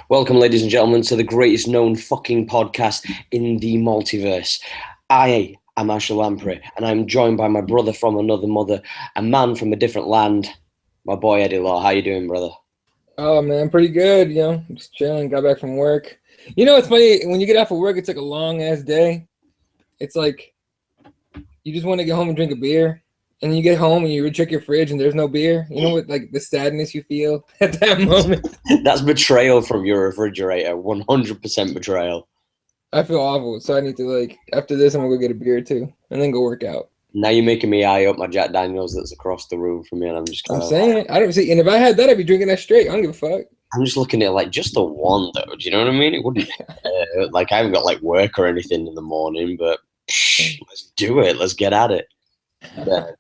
Welcome, ladies and gentlemen, to the greatest known fucking podcast in the multiverse. I am Asher Lamprey, and I'm joined by my brother from another mother, a man from a different land, my boy Eddie Law. How you doing, brother? Oh man, pretty good. Just chilling. Got back from work. It's funny when you get off of work. It's like a long ass day. It's like you just want to get home and drink a beer, and then you get home and you check your fridge and there's no beer. You know what? Like the sadness you feel at that moment. That's betrayal from your refrigerator. 100% betrayal. I feel awful, so I need to after this I'm gonna go get a beer too, and then go work out. Now you're making me eye up my Jack Daniels that's across the room from me, and I'm just I'm saying I don't see. And if I had that, I'd be drinking that straight. I don't give a fuck. I'm just looking at like just the one though. Do you know what I mean? It wouldn't like I haven't got like work or anything in the morning, but let's do it. Let's get at it. Yeah.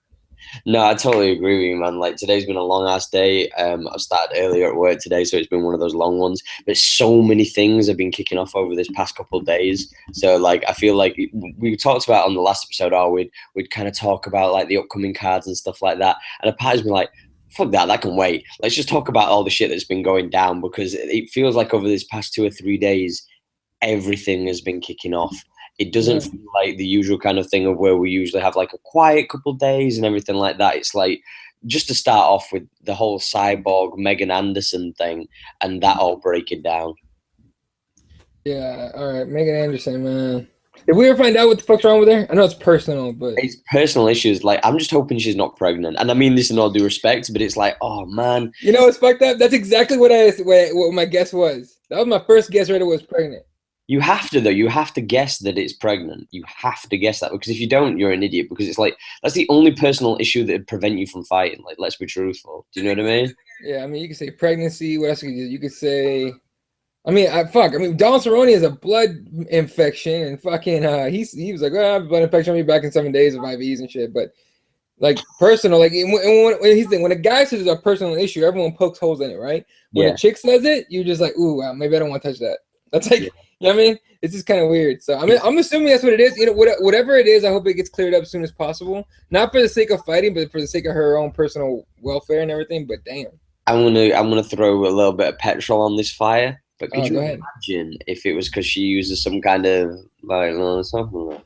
No, I totally agree with you, man. Like today's been a long ass day. I started earlier at work today, so it's been one of those long ones. But so many things have been kicking off over this past couple of days. So like I feel like we talked about on the last episode, we'd kind of talk about like the upcoming cards and stuff like that. And a part of me like, fuck that can wait. Let's just talk about all the shit that's been going down because it feels like over this past 2 or 3 days, everything has been kicking off. It doesn't feel like the usual kind of thing of where we usually have like a quiet couple of days and everything like that. It's like just to start off with the whole Cyborg, Megan Anderson thing and that all breaking down. Yeah, all right. Megan Anderson, man. Did we ever find out what the fuck's wrong with her? I know it's personal, but it's personal issues. Like I'm just hoping she's not pregnant, and I mean this in all due respect. But it's like, oh man, you know what's fucked up? That's exactly what my guess was. That was my first guess. Right, it was pregnant. You have to though. You have to guess that it's pregnant. You have to guess that because if you don't, you're an idiot. Because it's like that's the only personal issue that would prevent you from fighting. Like, let's be truthful. Do you know what I mean? Yeah, I mean, you could say pregnancy. What else could you could say? I mean, Donald Cerrone has a blood infection, and fucking, he was like, I have a blood infection. I'll be back in 7 days of IVs and shit. But like personal, like when a guy says it's a personal issue, everyone pokes holes in it, right? When a chick says it, you're just like, ooh, wow, maybe I don't want to touch that. That's like, you know what I mean? It's just kind of weird. So I mean, I'm assuming that's what it is. Whatever it is, I hope it gets cleared up as soon as possible. Not for the sake of fighting, but for the sake of her own personal welfare and everything. But damn, I'm gonna throw a little bit of petrol on this fire. But could you go ahead. imagine if it was because she uses some kind of like something?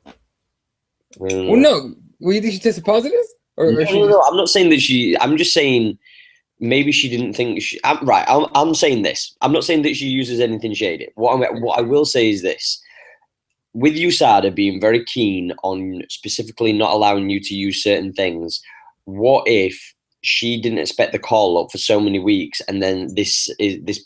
Well, no. Well, you think she tested positive? No, I'm not saying that she. I'm just saying maybe she didn't think she. I'm saying this. I'm not saying that she uses anything shady. What I will say is this: with USADA being very keen on specifically not allowing you to use certain things, what if she didn't expect the call up for so many weeks, and then this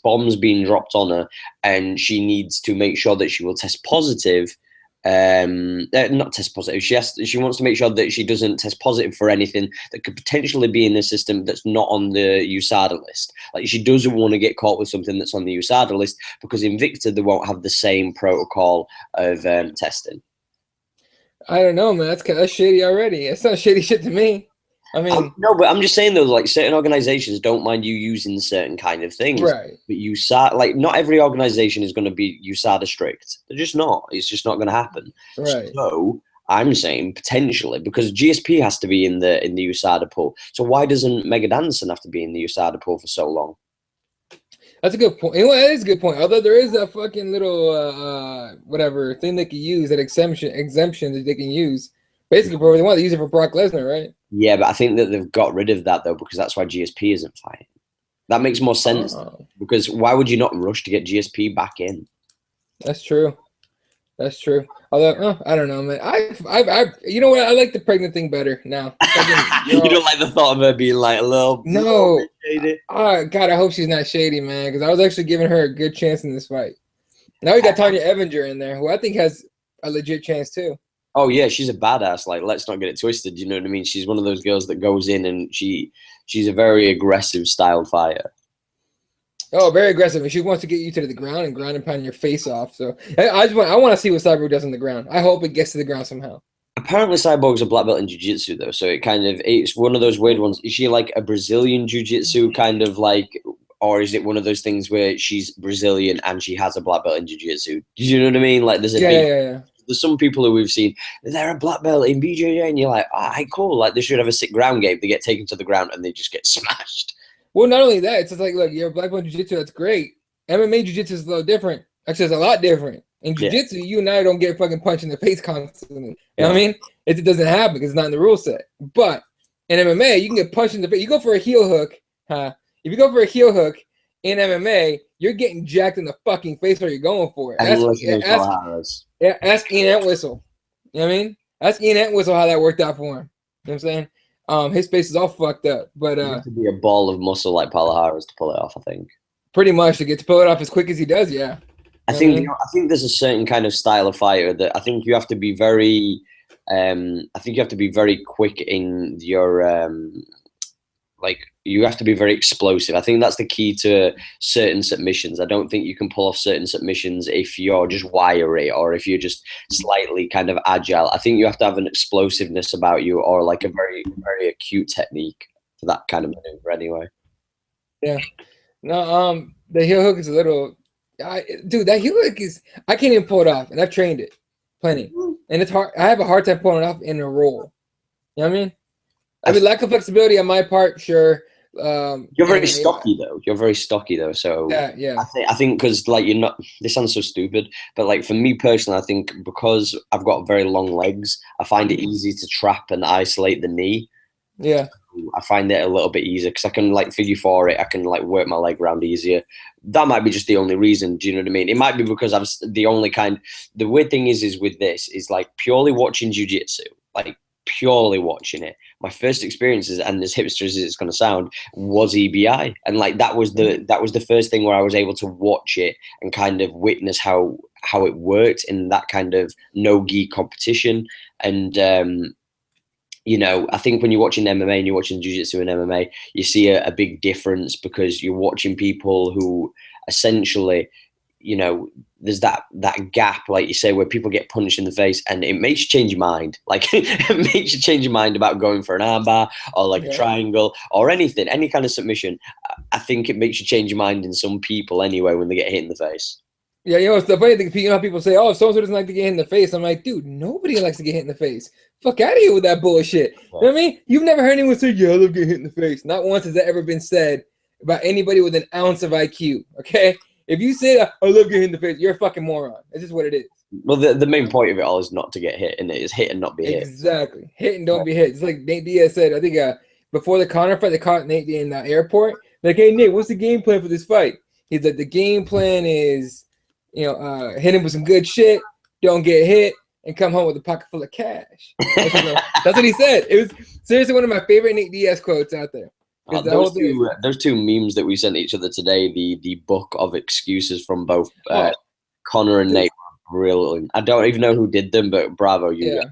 bomb's being dropped on her, and she needs to make sure that she will test positive. Not test positive. She wants to make sure that she doesn't test positive for anything that could potentially be in the system that's not on the USADA list. Like she doesn't want to get caught with something that's on the USADA list because Invicta they won't have the same protocol of testing. I don't know, man. That's shady already. It's not shady shit to me. I mean, no, but I'm just saying though, like certain organizations don't mind you using certain kind of things, right? But USADA, like not every organization is going to be USADA strict. They're just not. It's just not going to happen. Right. So I'm saying potentially because GSP has to be in the USADA pool. So why doesn't Megan Anderson have to be in the USADA pool for so long? That's a good point. That is a good point. Although there is a fucking little whatever thing they can use, that exemption that they can use. Basically, for what they want, they use it for Brock Lesnar, right? Yeah, but I think that they've got rid of that though because that's why GSP isn't fighting. That makes more sense because why would you not rush to get GSP back in? That's true. That's true. Although I don't know, man. You know what? I like the pregnant thing better now. You don't like the thought of her being like a little. No. Oh God, I hope she's not shady, man. Because I was actually giving her a good chance in this fight. Now we got Tanya Evinger in there, who I think has a legit chance too. Oh yeah, she's a badass. Like, let's not get it twisted. You know what I mean? She's one of those girls that goes in and she's a very aggressive style fighter. Oh, very aggressive. And she wants to get you to the ground and ground and pound your face off. So I want to see what Cyborg does on the ground. I hope it gets to the ground somehow. Apparently, Cyborg's a black belt in Jiu-Jitsu though, so it's one of those weird ones. Is she like a Brazilian Jiu-Jitsu kind of like, or is it one of those things where she's Brazilian and she has a black belt in Jiu-Jitsu? Do you know what I mean? Like, there's a yeah. There's some people who we've seen, they're a black belt in BJJ, and you're like, all right, cool. Like, they should have a sick ground game. They get taken to the ground and they just get smashed. Well, not only that, it's just like, look, you're a black belt in jiu-jitsu, that's great. MMA jiu-jitsu is a little different. Actually, it's a lot different. In jiu-jitsu, you and I don't get fucking punched in the face constantly. You know what I mean? It doesn't happen because it's not in the rule set. But in MMA, you can get punched in the face. You go for a heel hook, huh? If you go for a heel hook in MMA, you're getting jacked in the fucking face where you're going for it. Ask Ian Entwistle. You know what I mean? Ask Ian Entwistle how that worked out for him. You know what I'm saying? His face is all fucked up. But you have to be a ball of muscle like Palahara's to pull it off, I think. Pretty much to get to pull it off as quick as he does, yeah. I think there's a certain kind of style of fighter that I think you have to be very quick in your you have to be very explosive. I think that's the key to certain submissions. I don't think you can pull off certain submissions if you're just wiry or if you're just slightly kind of agile. I think you have to have an explosiveness about you or like a very, very acute technique for that kind of maneuver anyway. Yeah. No, the heel hook is a little dude, that heel hook is I can't even pull it off, and I've trained it plenty. And it's hard. I have a hard time pulling it off in a roll. You know what I mean? I mean, lack of flexibility on my part, sure. You're very stocky though. You're very stocky though. So yeah. I think because like you're not. This sounds so stupid, but like for me personally, I think because I've got very long legs, I find it easy to trap and isolate the knee. Yeah. I find it a little bit easier because I can like figure for it. I can like work my leg around easier. That might be just the only reason. Do you know what I mean? It might be because I'm the only kind. The weird thing is with this is like purely watching jiu-jitsu, like purely watching it. My first experiences, and as hipster as it's going to sound, was EBI, and like that was the first thing where I was able to watch it and kind of witness how it worked in that kind of no-gi competition. And you know, I think when you're watching MMA and you're watching jiu-jitsu and MMA, you see a big difference because you're watching people who essentially, you know, there's that gap, like you say, where people get punched in the face and it makes you change your mind. Like it makes you change your mind about going for an armbar or like a triangle or anything, any kind of submission. I think it makes you change your mind in some people anyway when they get hit in the face. Yeah, you know, it's the funny thing. You know how people say, "Oh, so-and-so doesn't like to get hit in the face." I'm like, dude, nobody likes to get hit in the face. Fuck out of here with that bullshit. You know what I mean? You've never heard anyone say, "Yeah, I love getting hit in the face." Not once has that ever been said about anybody with an ounce of IQ. Okay, if you say, "I love getting hit in the face," you're a fucking moron. It's just what it is. Well, the main point of it all is not to get hit, and it is hit and not be hit. Exactly, hit and don't be hit. It's like Nate Diaz said. I think before the Conor fight, they caught Nate in the airport. Like, hey Nate, what's the game plan for this fight? He's like, the game plan is, you know, hit him with some good shit, don't get hit, and come home with a pocket full of cash. That's what he said. It was seriously one of my favorite Nate Diaz quotes out there. Those two memes that we sent each other today, the book of excuses from both Conor and Nate, were real. I don't even know who did them, but bravo, you. Yeah.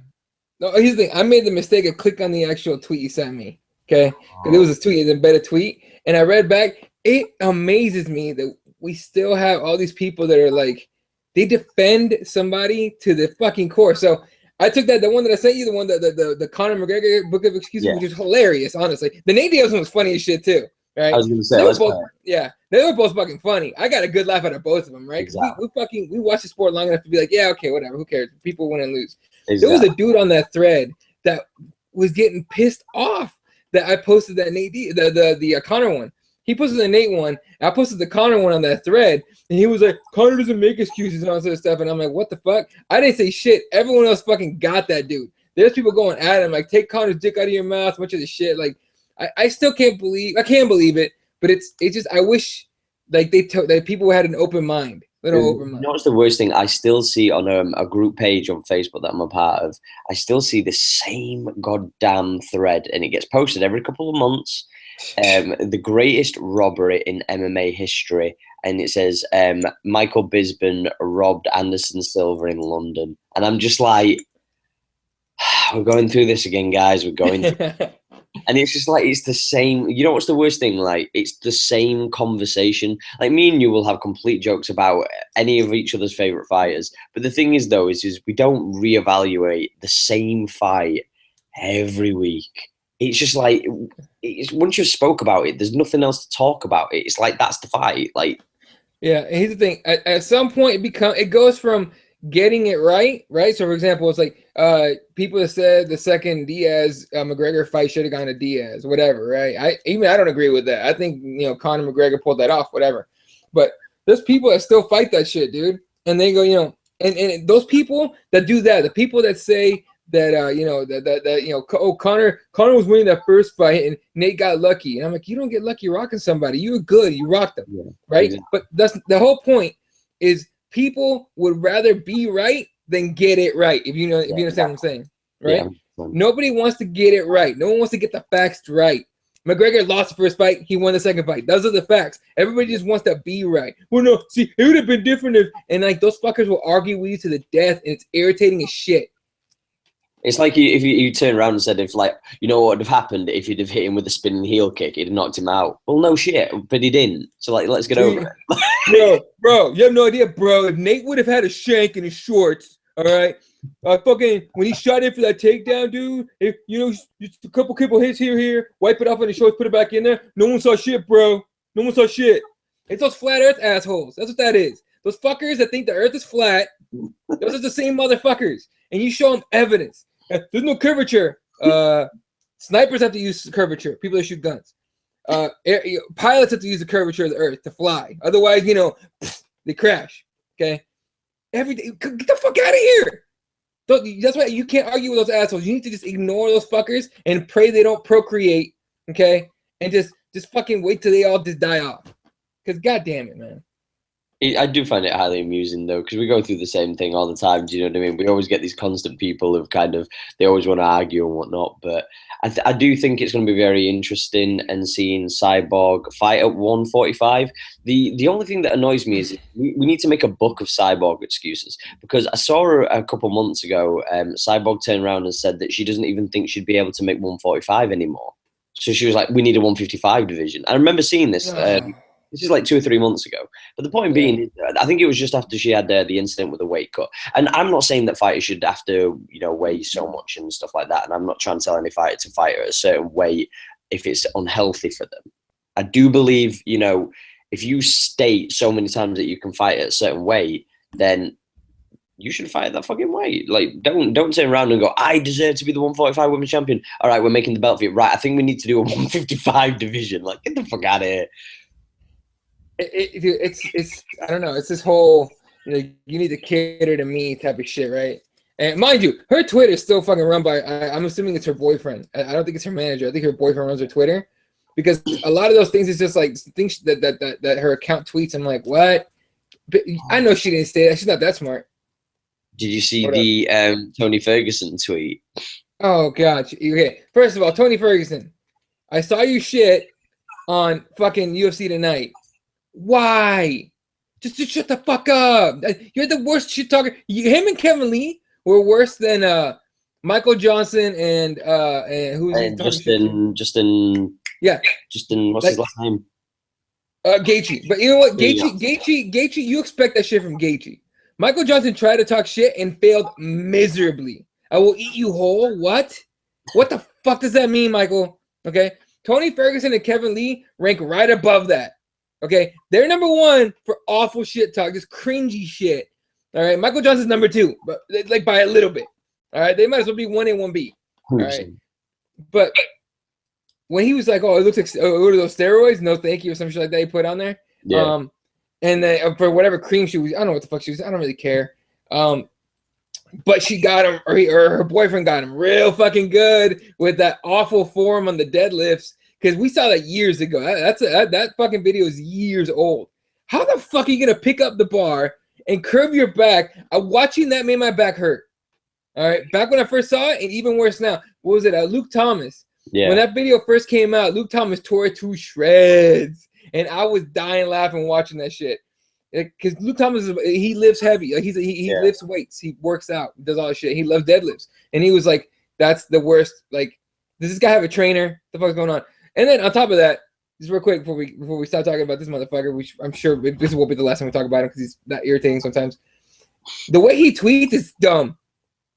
No, here's the thing. I made the mistake of clicking on the actual tweet you sent me. Okay, because it was a tweet, an embedded tweet, and I read back. It amazes me that we still have all these people that are like, they defend somebody to the fucking core. So I took the one that I sent you, the one that the Conor McGregor book of excuses, which is hilarious, honestly. The Nate Diaz one was funny as shit too, right? I was gonna say, they were both fucking funny. I got a good laugh out of both of them, right? Exactly. We watch the sport long enough to be like, yeah, okay, whatever, who cares? People win and lose. Exactly. There was a dude on that thread that was getting pissed off that I posted that Nate the Conor one. He posted the Nate one. I posted the Conor one on that thread, and he was like, "Conor doesn't make excuses and all sort of stuff." And I'm like, "What the fuck?" I didn't say shit. Everyone else fucking got that dude. There's people going at him like, "Take Conor's dick out of your mouth," much of the shit. Like, I still can't believe. I can't believe it, but it's just. I wish like that people had an open mind. Open mind. You know what's the worst thing? I still see on a group page on Facebook that I'm a part of. I still see the same goddamn thread, and it gets posted every couple of months. The greatest robbery in MMA history, and it says Michael Bisping robbed Anderson Silva in London, and I'm just like, we're going through this again, guys. We're going through and it's just like, it's the same. You know what's the worst thing? Like, it's the same conversation. Like, me and you will have complete jokes about any of each other's favorite fighters, but the thing is, though, is we don't reevaluate the same fight every week. It's just like, once you've spoke about it, there's nothing else to talk about. It's like, that's the fight. Like, yeah. And here's the thing: at some point, it goes from getting it right. So, for example, it's like people have said the second Diaz McGregor fight should have gone to Diaz, whatever. Right? I don't agree with that. I think Conor McGregor pulled that off, whatever. But there's people that still fight that shit, dude. And they go, you know, and those people that do that, the people that say that you know that you know, oh, Conor was winning that first fight and Nate got lucky, and I'm like, you don't get lucky rocking somebody. You were good, you rocked them, right? Exactly. But that's the whole point. Is people would rather be right than get it right. If you know, if you understand what I'm saying, right? Yeah. Nobody wants to get it right. No one wants to get the facts right. McGregor lost the first fight. He won the second fight. Those are the facts. Everybody just wants to be right. Well, no, see, it would have been different if, and like those fuckers will argue with you to the death, and it's irritating as shit. It's like if you turn around and said, if like, you know what would have happened if you'd have hit him with a spinning heel kick, he'd have knocked him out. Well, no shit, but he didn't. So like, let's get over it. Bro, you have no idea, bro. If Nate would have had a shank in his shorts, all right, fucking when he shot in for that takedown, dude, if you know, just a couple hits here, wipe it off on his shorts, put it back in there. No one saw shit, bro. No one saw shit. It's those flat Earth assholes. That's what that is. Those fuckers that think the Earth is flat. Those are the same motherfuckers. And you show them evidence. There's no curvature. Snipers have to use curvature. People that shoot guns. Pilots have to use the curvature of the Earth to fly. Otherwise, you know, they crash. Okay. Every day, get the fuck out of here. That's why you can't argue with those assholes. You need to just ignore those fuckers and pray they don't procreate. Okay. And just fucking wait till they all just die off. Because goddamn it, man. I do find it highly amusing though, because we go through the same thing all the time. Do you know what I mean? We always get these constant people who kind of, they always want to argue and whatnot. But I do think it's going to be very interesting and seeing Cyborg fight at 145. The only thing that annoys me is we need to make a book of Cyborg excuses, because I saw her a couple months ago. Cyborg turned around and said that she doesn't even think she'd be able to make 145 anymore. So she was like, we need a 155 division. I remember seeing this. This is like 2 or 3 months ago. But the point being, I think it was just after she had the incident with the weight cut. And I'm not saying that fighters should have to, you know, weigh so much and stuff like that. And I'm not trying to tell any fighter to fight at a certain weight if it's unhealthy for them. I do believe, you know, if you state so many times that you can fight at a certain weight, then you should fight at that fucking weight. Like, don't turn around and go, I deserve to be the 145 women's champion. All right, we're making the belt for you. Right, I think we need to do a 155 division. Like, get the fuck out of here. It's I don't know. It's this whole, you know, you need to cater to me type of shit, right? And mind you, her Twitter is still fucking run by, I'm assuming it's her boyfriend. I don't think it's her manager. I think her boyfriend runs her Twitter, because a lot of those things is just like things that her account tweets. I'm like, what? But I know she didn't say that. She's not that smart. Did you see the Tony Ferguson tweet? Oh God. Okay. First of all, Tony Ferguson, I saw you shit on fucking UFC Tonight. Why? Just shut the fuck up. You're the worst shit talker. Him and Kevin Lee were worse than Michael Johnson and who's Justin. Yeah, Justin. What's his last name? Gaethje. But you know what? Gaethje. You expect that shit from Gaethje. Michael Johnson tried to talk shit and failed miserably. I will eat you whole. What? What the fuck does that mean, Michael? Okay. Tony Ferguson and Kevin Lee rank right above that. Okay, they're number one for awful shit talk, just cringy shit. All right, Michael Johnson's number two, but like by a little bit. All right, they might as well be 1A, 1B. All right, but when he was like, "Oh, it looks like what are those steroids?" No, thank you, or some shit like that he put on there. Yeah. And then for whatever cream she was, I don't know what the fuck she was. I don't really care. But she got him, or her boyfriend got him real fucking good with that awful form on the deadlifts. Because we saw that years ago. That fucking video is years old. How the fuck are you going to pick up the bar and curve your back? Watching that made my back hurt. All right. Back when I first saw it, and even worse now. What was it? Luke Thomas. Yeah. When that video first came out, Luke Thomas tore it to shreds. And I was dying laughing watching that shit. Because Luke Thomas, he lifts heavy. Like he lifts weights. He works out. Does all that shit. He loves deadlifts. And he was like, that's the worst. Like, does this guy have a trainer? What the fuck's going on? And then on top of that, just real quick before we start talking about this motherfucker, which I'm sure this will be the last time we talk about him because he's that irritating sometimes. The way he tweets is dumb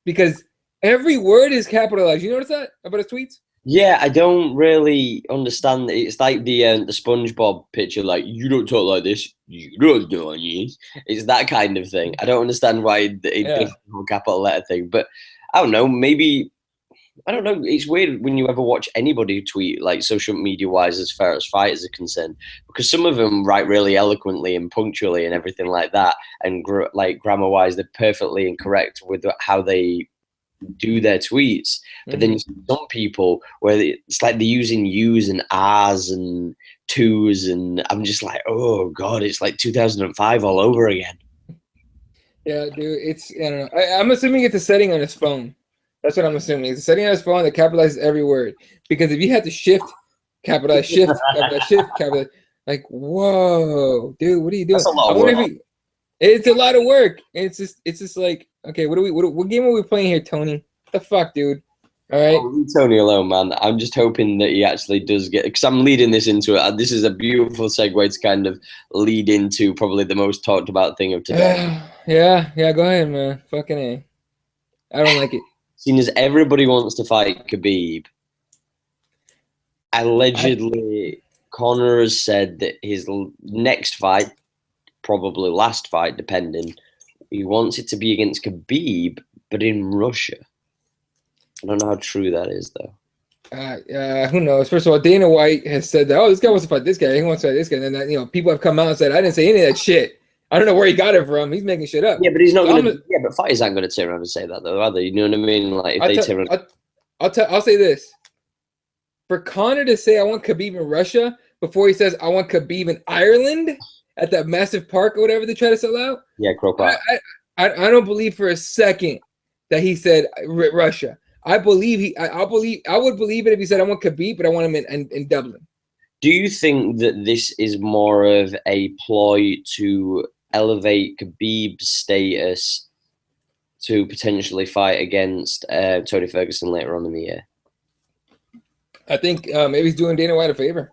because every word is capitalized. You notice that about his tweets? Yeah, I don't really understand. It's like the SpongeBob picture, like, you don't talk like this, you don't do like this. It's that kind of thing. I don't understand why it does the whole capital letter thing, but I don't know, maybe I don't know. It's weird when you ever watch anybody tweet, like social media wise, as far as fighters are concerned, because some of them write really eloquently and punctually and everything like that, and like grammar wise, they're perfectly incorrect with how they do their tweets. But then you see some people where it's like they're using U's and R's and twos, and I'm just like, oh god, it's like 2005 all over again. Yeah, dude, it's, I don't know. I'm assuming it's a setting on his phone. That's what I'm assuming. It's a setting on his phone that capitalizes every word. Because if you had to shift, capitalize, shift, capitalize, like, whoa, dude, what are you doing? That's a lot of work. It's a lot of work. It's just like, okay, what game are we playing here, Tony? What the fuck, dude? All right. Oh, leave Tony alone, man. I'm just hoping that he actually does get, because I'm leading this into it. This is a beautiful segue to kind of lead into probably the most talked about thing of today. Yeah, go ahead, man. Fucking A. I don't like it. Seeing as everybody wants to fight Khabib, allegedly Conor has said that his next fight, probably last fight, depending, he wants it to be against Khabib, but in Russia. I don't know how true that is, though. Who knows? First of all, Dana White has said that, oh, this guy wants to fight this guy. He wants to fight this guy. And then, people have come out and said, I didn't say any of that shit. I don't know where he got it from. He's making shit up. Yeah, but he's not going to. Yeah, but fighters aren't going to turn around and say that, though, are they? You know what I mean? Like, if they turn around. I'll say this. For Conor to say, I want Khabib in Russia, before he says, I want Khabib in Ireland at that massive park or whatever they try to sell out. Yeah, Crow Park. I don't believe for a second that he said Russia. I would believe it if he said, I want Khabib, but I want him in Dublin. Do you think that this is more of a ploy to elevate Khabib's status to potentially fight against Tony Ferguson later on in the year? I think maybe he's doing Dana White a favor.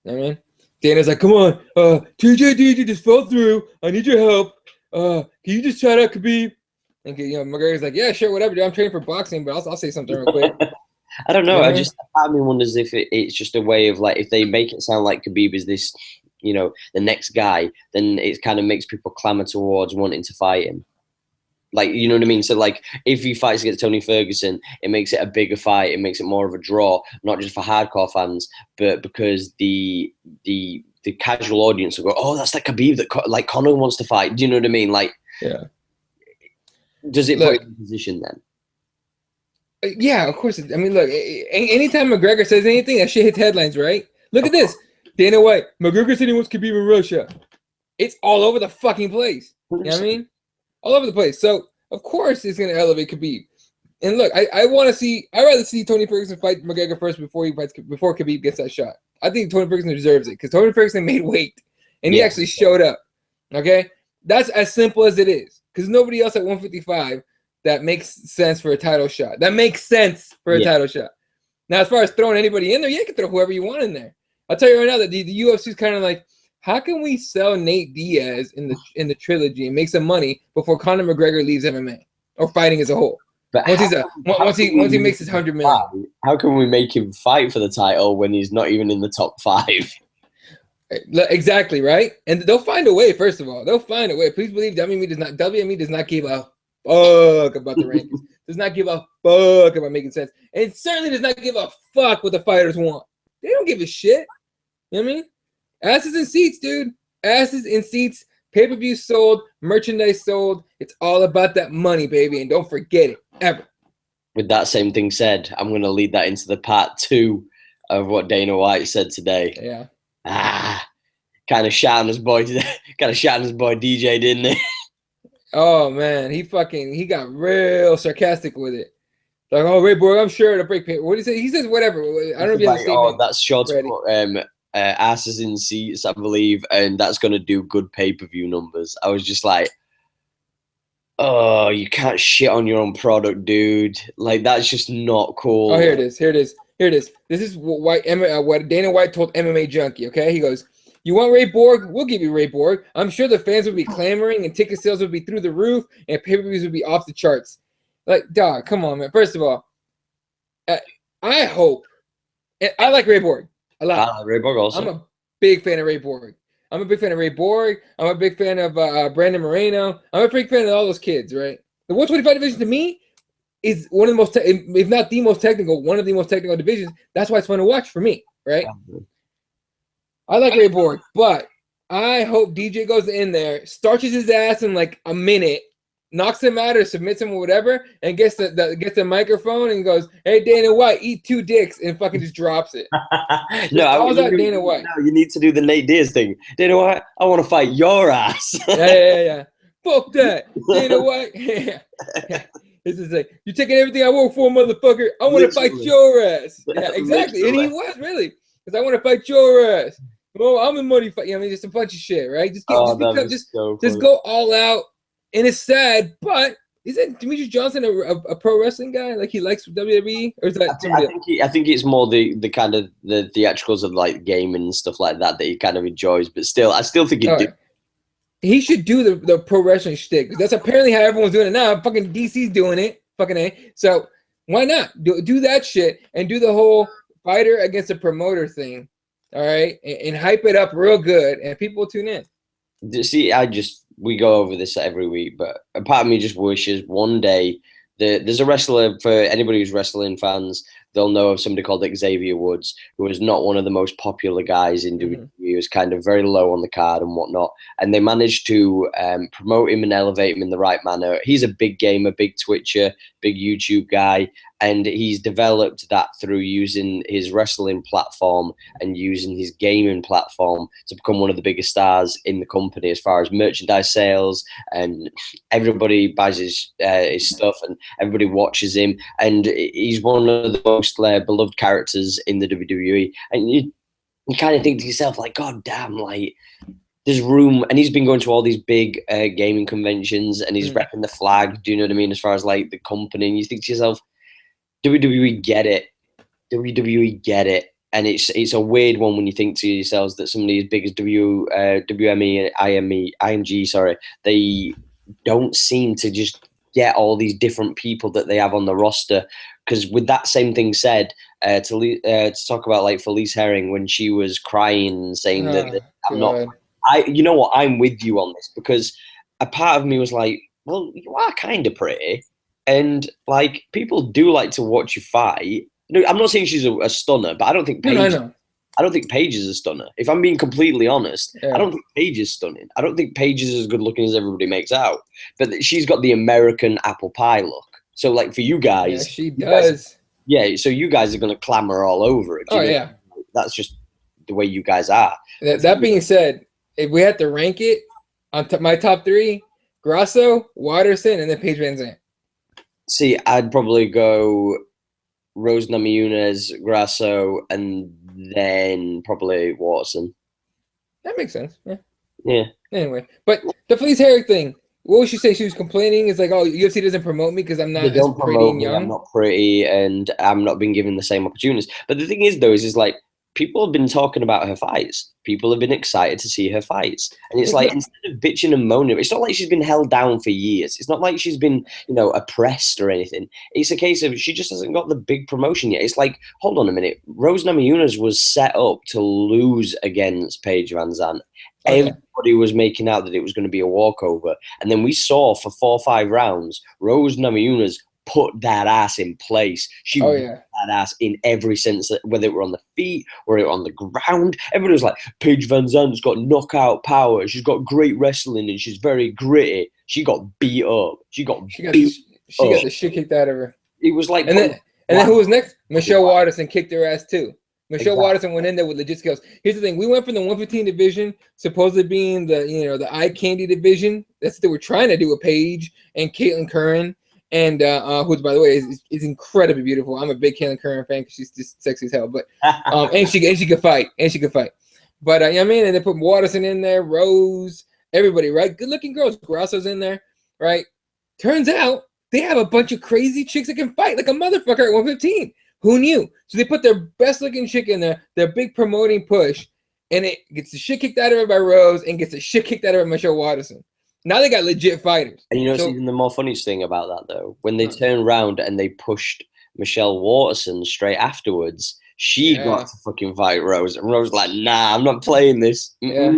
You know what I mean? Dana's like, come on, TJ just fell through. I need your help. Can you just shout out Khabib? And McGregor's like, yeah, sure, whatever. Dude, I'm training for boxing, but I'll say something real quick. I don't know. Part of me wonders if it's just a way of, like, if they make it sound like Khabib is this, the next guy, then it kind of makes people clamor towards wanting to fight him. Like, you know what I mean? So, like, if he fights against Tony Ferguson, it makes it a bigger fight. It makes it more of a draw, not just for hardcore fans, but because the casual audience will go, oh, that's like Khabib that, like, Conor wants to fight. Do you know what I mean? Like, yeah. Does it put him in position then? Yeah, of course. I mean, look, anytime McGregor says anything, that shit hits headlines, right? Look at this. Dana White, McGregor said he wants Khabib in Russia. It's all over the fucking place. You know what I mean? All over the place. So, of course, it's going to elevate Khabib. And look, I'd rather see Tony Ferguson fight McGregor first before Khabib gets that shot. I think Tony Ferguson deserves it because Tony Ferguson made weight and he actually showed up. Okay? That's as simple as it is. Because nobody else at 155 that makes sense for a title shot. That makes sense for a title shot. Now, as far as throwing anybody in there, you can throw whoever you want in there. I'll tell you right now that the UFC is kind of like, how can we sell Nate Diaz in the trilogy and make some money before Conor McGregor leaves MMA or fighting as a whole? But once he makes his $100 million. How can we make him fight for the title when he's not even in the top 5? Exactly, right? And they'll find a way, first of all. They'll find a way. Please believe WME does not give a fuck about the rankings. Does not give a fuck about making sense. And it certainly does not give a fuck what the fighters want. They don't give a shit. You know what I mean? Asses in seats, dude. Asses in seats. Pay-per-view sold. Merchandise sold. It's all about that money, baby. And don't forget it, ever. With that same thing said, I'm going to lead that into the part 2 of what Dana White said today. Yeah. Kind of shouting his boy today. Kind of shouting his boy DJ, didn't he? Oh man, he got real sarcastic with it. Like, oh, Ray Borg, I'm sure it'll break paper. What did he say? He says whatever. I don't know if you have a statement. Oh, that's short to put asses in seats, I believe, and that's gonna do good pay-per-view numbers. I was just like, oh, you can't shit on your own product, dude. Like, that's just not cool. Oh, here it is. This is what Dana White told MMA Junkie, okay? He goes, you want Ray Borg? We'll give you Ray Borg. I'm sure the fans would be clamoring and ticket sales would be through the roof and pay-per-views would be off the charts. Like, dog, come on, man. First of all, I hope. I like Ray Borg a lot. I like Ray Borg also. I'm a big fan of Ray Borg. I'm a big fan of Brandon Moreno. I'm a big fan of all those kids, right? The 125 division, to me, is one of the most, if not the most technical, one of the most technical divisions. That's why it's fun to watch for me, right? I like Ray Borg, but I hope DJ goes in there, starches his ass in like a minute, knocks him out or submits him or whatever, and gets the microphone and goes, "Hey, Dana White, eat 2 dicks," and fucking just drops it. No, Dana White. No, you need to do the Nate Diaz thing. Dana White, I want to fight your ass. Yeah. Fuck that, Dana White. Yeah. This is like, you're taking everything I work for, motherfucker. I want to fight your ass. Yeah, exactly. And he was really, because I want to fight your ass. Well, I'm in money fight. I mean, just a bunch of shit, right? Just go all out. And it's sad, but isn't Demetrius Johnson a pro wrestling guy? Like he likes WWE, or is that? I think it's more the kind of the theatricals of like gaming and stuff like that he kind of enjoys. But still, I still think he should do the pro wrestling shtick, because that's apparently how everyone's doing it now. Fucking DC's doing it. Fucking A. So why not do that shit and do the whole fighter against a promoter thing? All right, and hype it up real good, and people tune in. See, we go over this every week, but a part of me just wishes one day there's a wrestler, for anybody who's wrestling fans, they'll know of somebody called Xavier Woods, who is not one of the most popular guys in WWE. He was kind of very low on the card and whatnot. And they managed to promote him and elevate him in the right manner. He's a big gamer, big Twitcher, big YouTube guy. And he's developed that through using his wrestling platform and using his gaming platform to become one of the biggest stars in the company as far as merchandise sales. And everybody buys his stuff and everybody watches him. And he's one of the most beloved characters in the WWE. And you kind of think to yourself, like, God damn, like, there's room. And he's been going to all these big gaming conventions and he's repping the flag. Do you know what I mean? As far as like the company. And you think to yourself, WWE get it. WWE get it. And it's a weird one when you think to yourselves that somebody as big as WME and IMG, they don't seem to just get all these different people that they have on the roster. Because with that same thing said, to talk about like Felice Herring when she was crying and saying that I'm not, you know what, I'm with you on this, because a part of me was like, well, you are kind of pretty. And like people do like to watch you fight. No, I'm not saying she's a stunner, but I don't think Paige. No. I don't think Paige is a stunner. If I'm being completely honest, I don't think Paige is stunning. I don't think Paige is as good looking as everybody makes out. But she's got the American apple pie look. So like for you guys, she does. So you guys are gonna clamor all over it. That's just the way you guys are. That being said, if we had to rank it on my top 3, Grasso, Watterson, and then Paige Van Zandt. See, I'd probably go Rose Namajunas, Grasso, and then probably Watson. That makes sense. Yeah. Anyway, but the Felice Herring thing, what would she say? She was complaining. It's like, oh, UFC doesn't promote me because I'm not as pretty and young. I'm not pretty, and I'm not being given the same opportunities. But the thing is, though, is like people have been talking about her fights. People have been excited to see her fights. And it's like, instead of bitching and moaning, it's not like she's been held down for years. It's not like she's been, oppressed or anything. It's a case of she just hasn't got the big promotion yet. It's like, hold on a minute. Rose Namajunas was set up to lose against Paige Van Zandt. Everybody was making out that it was going to be a walkover. And then we saw for 4 or 5 rounds, Rose Namajunas put that ass in place. She put that ass in every sense, whether it were on the feet or it were on the ground. Everybody was like, Paige Van Zandt's got knockout power. She's got great wrestling and she's very gritty. She got beat up. She got the shit kicked out of her. It was like, and then who was next? Michelle Watterson kicked her ass too. Michelle Watterson went in there with legit skills. Here's the thing: we went from the 115 division, supposedly being the eye candy division. That's what they were trying to do with Paige and Caitlin Curran. And who, by the way, is incredibly beautiful. I'm a big Caitlin Curran fan because she's just sexy as hell. But and she could fight. But I mean, and they put Watterson in there, Rose, everybody, right? Good looking girls. Grasso's in there, right? Turns out they have a bunch of crazy chicks that can fight like a motherfucker at 115. Who knew? So they put their best looking chick in there, their big promoting push, and it gets the shit kicked out of her by Rose and gets the shit kicked out of her by Michelle Watterson. Now they got legit fighters. And even the more funniest thing about that, though, when they turned around and they pushed Michelle Watterson straight afterwards, she got to fucking fight Rose. And Rose was like, nah, I'm not playing this. Yeah.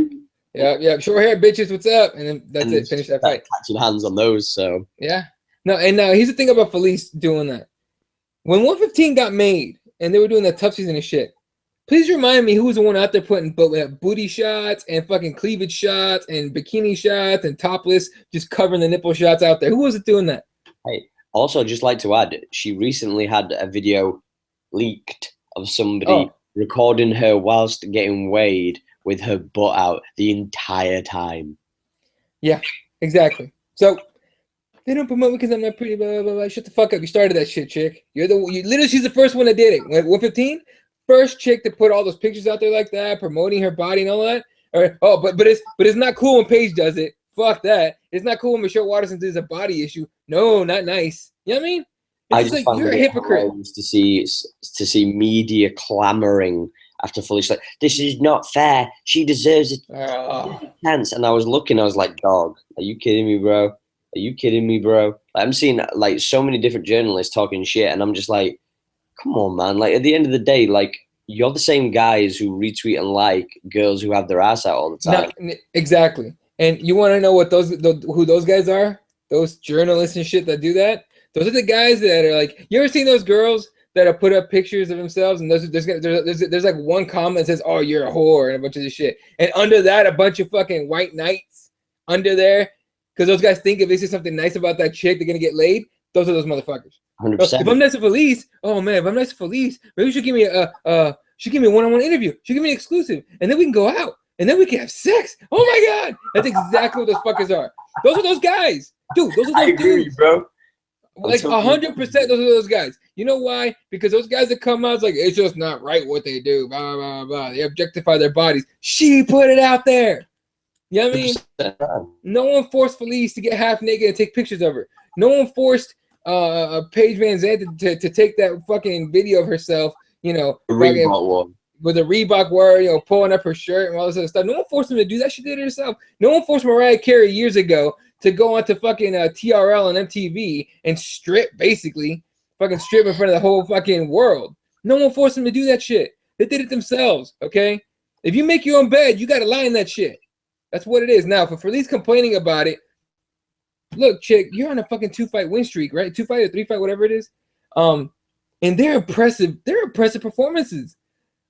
Short hair bitches, what's up? And then that's it. Finish that fight. Catching hands on those, so. Yeah. No, and now here's the thing about Felice doing that. When 115 got made and they were doing that tough season and shit, please remind me who was the one out there putting booty shots and fucking cleavage shots and bikini shots and topless, just covering the nipple shots out there. Who was it doing that? Hey, also, just like to add, she recently had a video leaked of somebody recording her whilst getting weighed with her butt out the entire time. Yeah, exactly. So they don't promote me because I'm not pretty. Blah, blah, blah. Shut the fuck up. You started that shit, chick. Literally, she's the first one that did it. 115, first chick to put all those pictures out there like that, promoting her body and all that. But it's not cool when Paige does it. Fuck that. It's not cool when Michelle Watterson does a body issue. No, not nice. You know what I mean? It's just like, you're a hypocrite. To see media clamoring after Felice, like, this is not fair. She deserves a chance. And I was looking, I was like, dog, are you kidding me, bro? Are you kidding me, bro? Like, I'm seeing like so many different journalists talking shit, and I'm just like, come on, man. Like, at the end of the day, like, you're the same guys who retweet and like girls who have their ass out all the time. Exactly. And you want to know what who those guys are? Those journalists and shit that do that? Those are the guys that are like, you ever seen those girls that have put up pictures of themselves, and there's like one comment that says, "Oh, you're a whore," and a bunch of this shit, and under that, a bunch of fucking white knights under there, because those guys think if they say something nice about that chick, they're gonna get laid. Those are those motherfuckers. 100%. If I'm nice to Felice, oh man, if I'm nice to Felice, maybe she give me a one-on-one interview. She give me an exclusive, and then we can go out, and then we can have sex. Oh my god, that's exactly what those fuckers are. Those are those guys, dude. Those are those dudes, bro. Like 100%, those are those guys. You know why? Because those guys that come out, it's like, it's just not right what they do. Blah, blah, blah. They objectify their bodies. She put it out there. You know what I mean? 100%. No one forced Felice to get half naked and take pictures of her. No one forced Paige Van Zandt to take that fucking video of herself, you know, with a Reebok word, you know, pulling up her shirt and all this other stuff. No one forced them to do that. She did it herself. No one forced Mariah Carey years ago to go onto fucking TRL and MTV and fucking strip in front of the whole fucking world. No one forced them to do that shit. They did it themselves, okay? If you make your own bed, you got to lie in that shit. That's what it is. Now, for Felice complaining about it, look, chick, you're on a fucking 2-fight win streak, right? 2-fight or 3-fight, whatever it is. And they're impressive. They're impressive performances.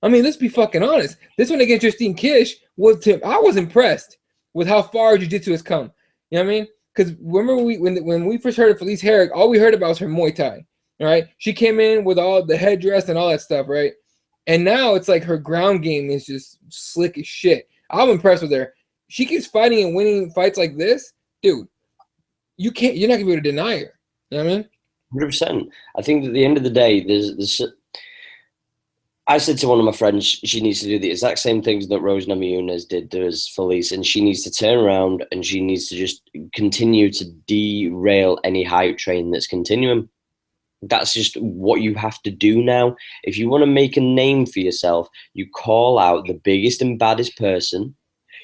I mean, let's be fucking honest. This one against Justine Kish I was impressed with how far Jiu-Jitsu has come. You know what I mean? Because remember when we first heard of Felice Herrig, all we heard about was her Muay Thai. All right, she came in with all the headdress and all that stuff, right? And now it's like her ground game is just slick as shit. I'm impressed with her. She keeps fighting and winning fights like this, dude. You're not gonna be able to deny her. You know what I mean? 100%. I think at the end of the day, there's I said to one of my friends, she needs to do the exact same things that Rose Namajunas did to Felice, and she needs to turn around and she needs to just continue to derail any hype train that's continuing. That's just what you have to do now. If you want to make a name for yourself, you call out the biggest and baddest person.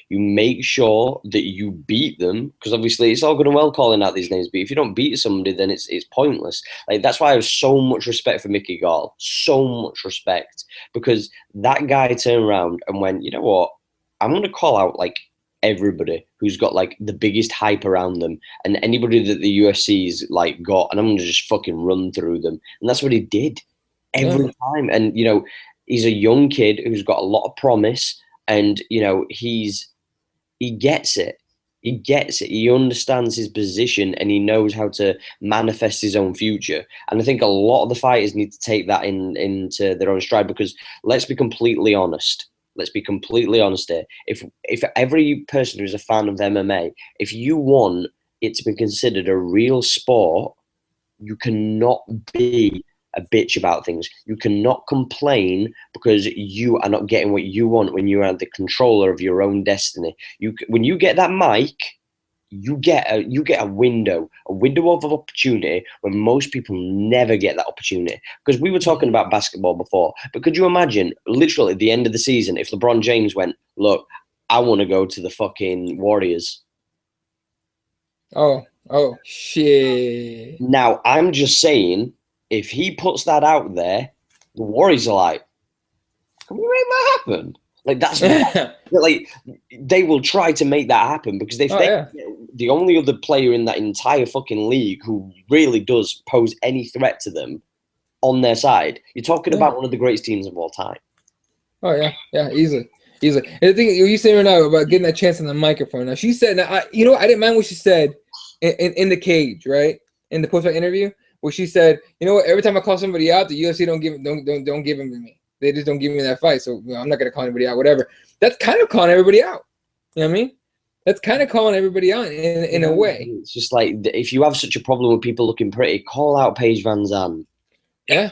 You make sure that you beat them, because obviously it's all good and well calling out these names, but if you don't beat somebody, then it's pointless. Like, that's why I have so much respect for Mickey Gall, so much respect, because that guy turned around and went, you know what, I'm going to call out like everybody who's got like the biggest hype around them and anybody that the UFC's like got, and I'm going to just fucking run through them. And that's what he did every time. And, you know, he's a young kid who's got a lot of promise, and, you know, he gets it. He gets it. He understands his position and he knows how to manifest his own future. And I think a lot of the fighters need to take that into their own stride, because let's be completely honest. Let's be completely honest here. If every person who's a fan of MMA, if you want it to be considered a real sport, you cannot be a bitch about things. You cannot complain because you are not getting what you want when you are the controller of your own destiny. When you get that mic, you get a window of opportunity when most people never get that opportunity. Because we were talking about basketball before, but could you imagine literally at the end of the season if LeBron James went, look, I want to go to the fucking Warriors. Oh shit. Now, I'm just saying, if he puts that out there, the Warriors are like, can we make that happen? Like, that's like, they will try to make that happen, because if the only other player in that entire fucking league who really does pose any threat to them on their side. You're talking about one of the greatest teams of all time. Oh yeah, easily. And the thing you saying right now about getting that chance on the microphone. Now she said, I didn't mind what she said in the cage, right? In the post-fight interview, where she said, you know what? Every time I call somebody out, the UFC don't give them to me. They just don't give me that fight. So I'm not gonna call anybody out. Whatever. That's kind of calling everybody out. You know what I mean? That's kind of calling everybody out in a way. It's just like, if you have such a problem with people looking pretty, call out Paige Van Zandt. Yeah.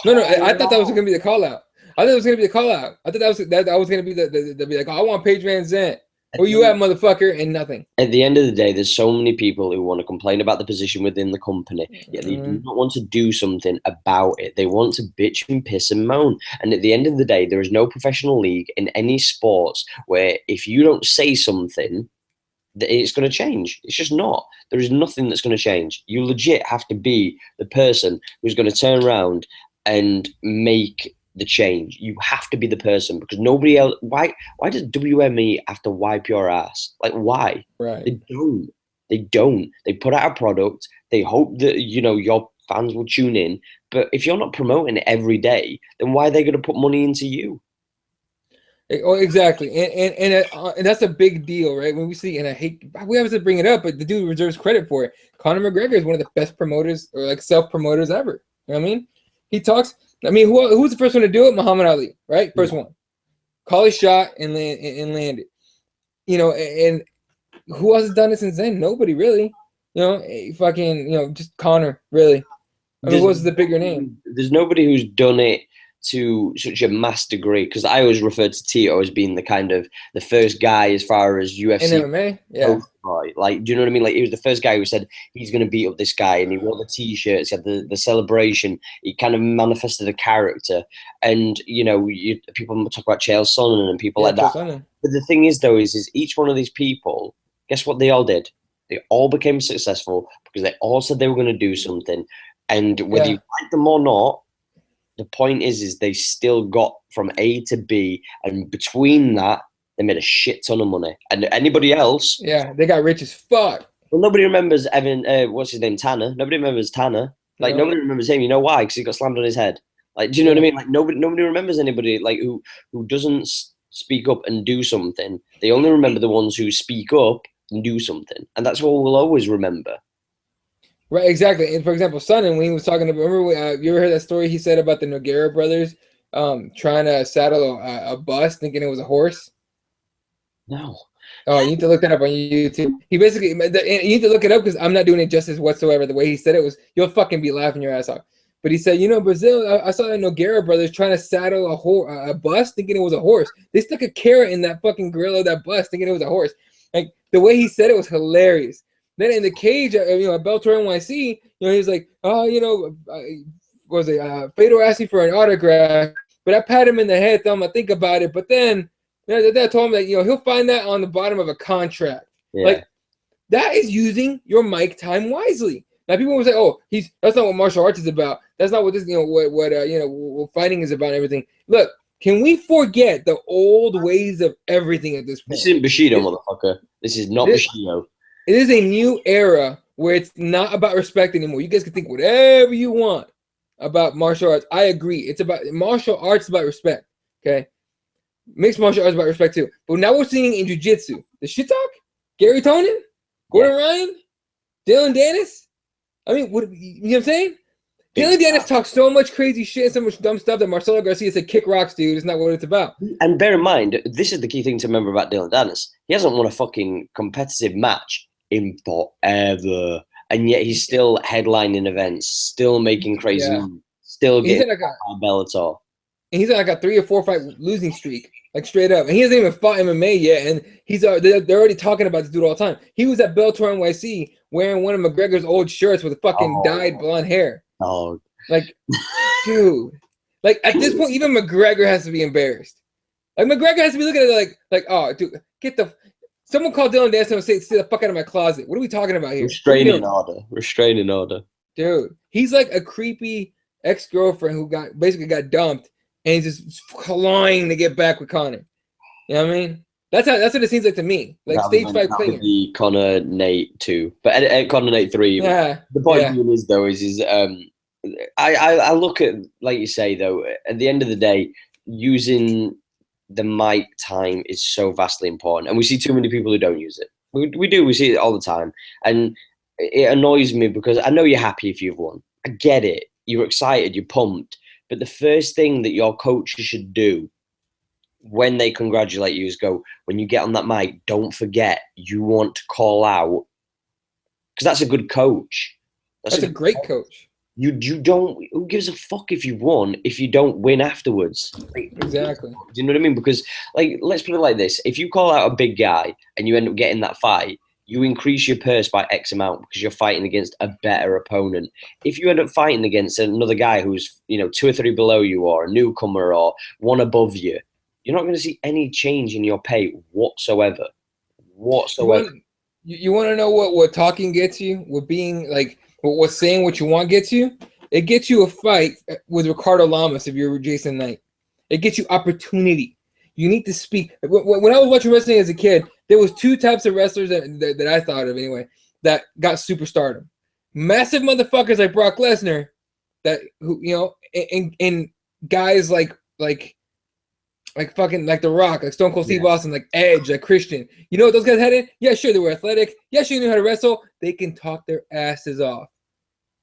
No, I thought that was gonna be the call out. I thought it was gonna be the call out. I thought that was gonna be the be like, oh, I want Paige Van Zandt. Where you at, motherfucker? And nothing. At the end of the day, there's so many people who want to complain about the position within the company, yet they do not want to do something about it. They want to bitch and piss and moan. And at the end of the day, there is no professional league in any sports where if you don't say something, it's going to change. It's just not. There is nothing that's going to change. You legit have to be the person who's going to turn around and make the change. You have to be the person, because nobody else. Why does WME have to wipe your ass? Like, why? Right. They don't. They put out a product. They hope that your fans will tune in. But if you're not promoting it every day, then why are they going to put money into you? Oh, exactly, and that's a big deal, right? When we see, and we have to bring it up, but the dude deserves credit for it. Conor McGregor is one of the best promoters, or like self-promoters ever. You know what I mean? He talks. I mean, who's the first one to do it? Muhammad Ali, right? First one. Call his shot and land it. And who else has done it since then? Nobody really. Just Conor, really. I mean, what's the bigger name? There's nobody who's done it to such a mass degree, because I always refer to Tito as being the first guy as far as UFC and MMA, yeah. Like, do you know what I mean? Like, he was the first guy who said he's going to beat up this guy, and he wore the T-shirts, he had the celebration. He kind of manifested a character, and people talk about Chael Sonnen and people like that. Sonnen. But the thing is, though, is each one of these people, guess what they all did? They all became successful because they all said they were going to do something, and whether you like them or not, the point is they still got from A to B, and between that, they made a shit ton of money. And anybody else, they got rich as fuck. Well, nobody remembers Evan. What's his name? Tanner. Nobody remembers Tanner. Like, nobody remembers him. You know why? Because he got slammed on his head. Like, do you know what I mean? Like, nobody remembers anybody like who doesn't speak up and do something. They only remember the ones who speak up and do something, and that's what we'll always remember. Right, exactly. And for example, Sonnen, when he was talking about, remember, you ever heard that story he said about the Nogueira brothers trying to saddle a bus thinking it was a horse? No. Oh, you need to look that up on YouTube. He basically, you need to look it up because I'm not doing it justice whatsoever. The way he said it was, you'll fucking be laughing your ass off. But he said, Brazil, I saw the Nogueira brothers trying to saddle a bus thinking it was a horse. They stuck a carrot in that fucking grill of that bus thinking it was a horse. Like, the way he said it was hilarious. Then in the cage, at Bellator NYC, he was like, Fedor asked me for an autograph, but I pat him in the head, tell him I think about it. But then that told him that he'll find that on the bottom of a contract. Yeah. Like, that is using your mic time wisely. Now people will say, "Oh, that's not what martial arts is about. That's not what this what fighting is about." And everything. Look, can we forget the old ways of everything at this point? This isn't Bushido, motherfucker. This is not Bushido. It is a new era where it's not about respect anymore. You guys can think whatever you want about martial arts. I agree. It's about martial arts about respect. Okay. Mixed martial arts about respect too. But now we're seeing in jiu-jitsu. The shit talk? Gary Tonin? Gordon Ryan? Dylan Dennis? I mean, you know what I'm saying? Dylan Dennis talks so much crazy shit, so much dumb stuff that Marcelo Garcia said, kick rocks, dude. It's not what it's about. And bear in mind, this is the key thing to remember about Dylan Dennis. He hasn't won a fucking competitive match in forever, and yet he's still headlining events, still making crazy moves, still getting Bellator. And he's on like a 3 or 4 fight losing streak, like straight up. And he hasn't even fought MMA yet, and they're already talking about this dude all the time. He was at Bellator NYC wearing one of McGregor's old shirts with fucking dyed blonde hair. Oh, like, dude, like at this point, even McGregor has to be embarrassed. Like McGregor has to be looking at it like, oh, dude, someone called Dylan Dennis and say, "Stay the fuck out of my closet." What are we talking about here? Restraining order. Dude, he's like a creepy ex-girlfriend who basically got dumped, and he's just clawing to get back with Conor. You know what I mean? That's what it seems like to me. Like stage 5 that clinger. would be Conor Nate 2, but Conor Nate 3. Yeah. The point being is though is I look at, like you say though, at the end of the day, using the mic time is so vastly important, and we see too many people who don't use it. We see it all the time, and it annoys me because I know you're happy if you've won. I get it. You're excited. You're pumped. But the first thing that your coaches should do when they congratulate you is go, when you get on that mic, don't forget you want to call out, because that's a good coach. That's a great coach. You don't. Who gives a fuck if you won if you don't win afterwards? Exactly. Do you know what I mean? Because let's put it like this: if you call out a big guy and you end up getting that fight, you increase your purse by X amount because you're fighting against a better opponent. If you end up fighting against another guy who's 2 or 3 below you, or a newcomer, or one above you, you're not going to see any change in your pay whatsoever. You want to know what talking gets you? What being like, what saying what you want gets you? It gets you a fight with Ricardo Lamas if you're Jason Knight. It gets you opportunity. You need to speak. When I was watching wrestling as a kid, there was 2 types of wrestlers that I thought of anyway that got superstardom. Massive motherfuckers like Brock Lesnar, and guys like fucking like The Rock, like Stone Cold Steve Austin, like Edge, like Christian. You know what those guys had in? Yeah, sure, they were athletic. Yeah, sure, they knew how to wrestle. They can talk their asses off.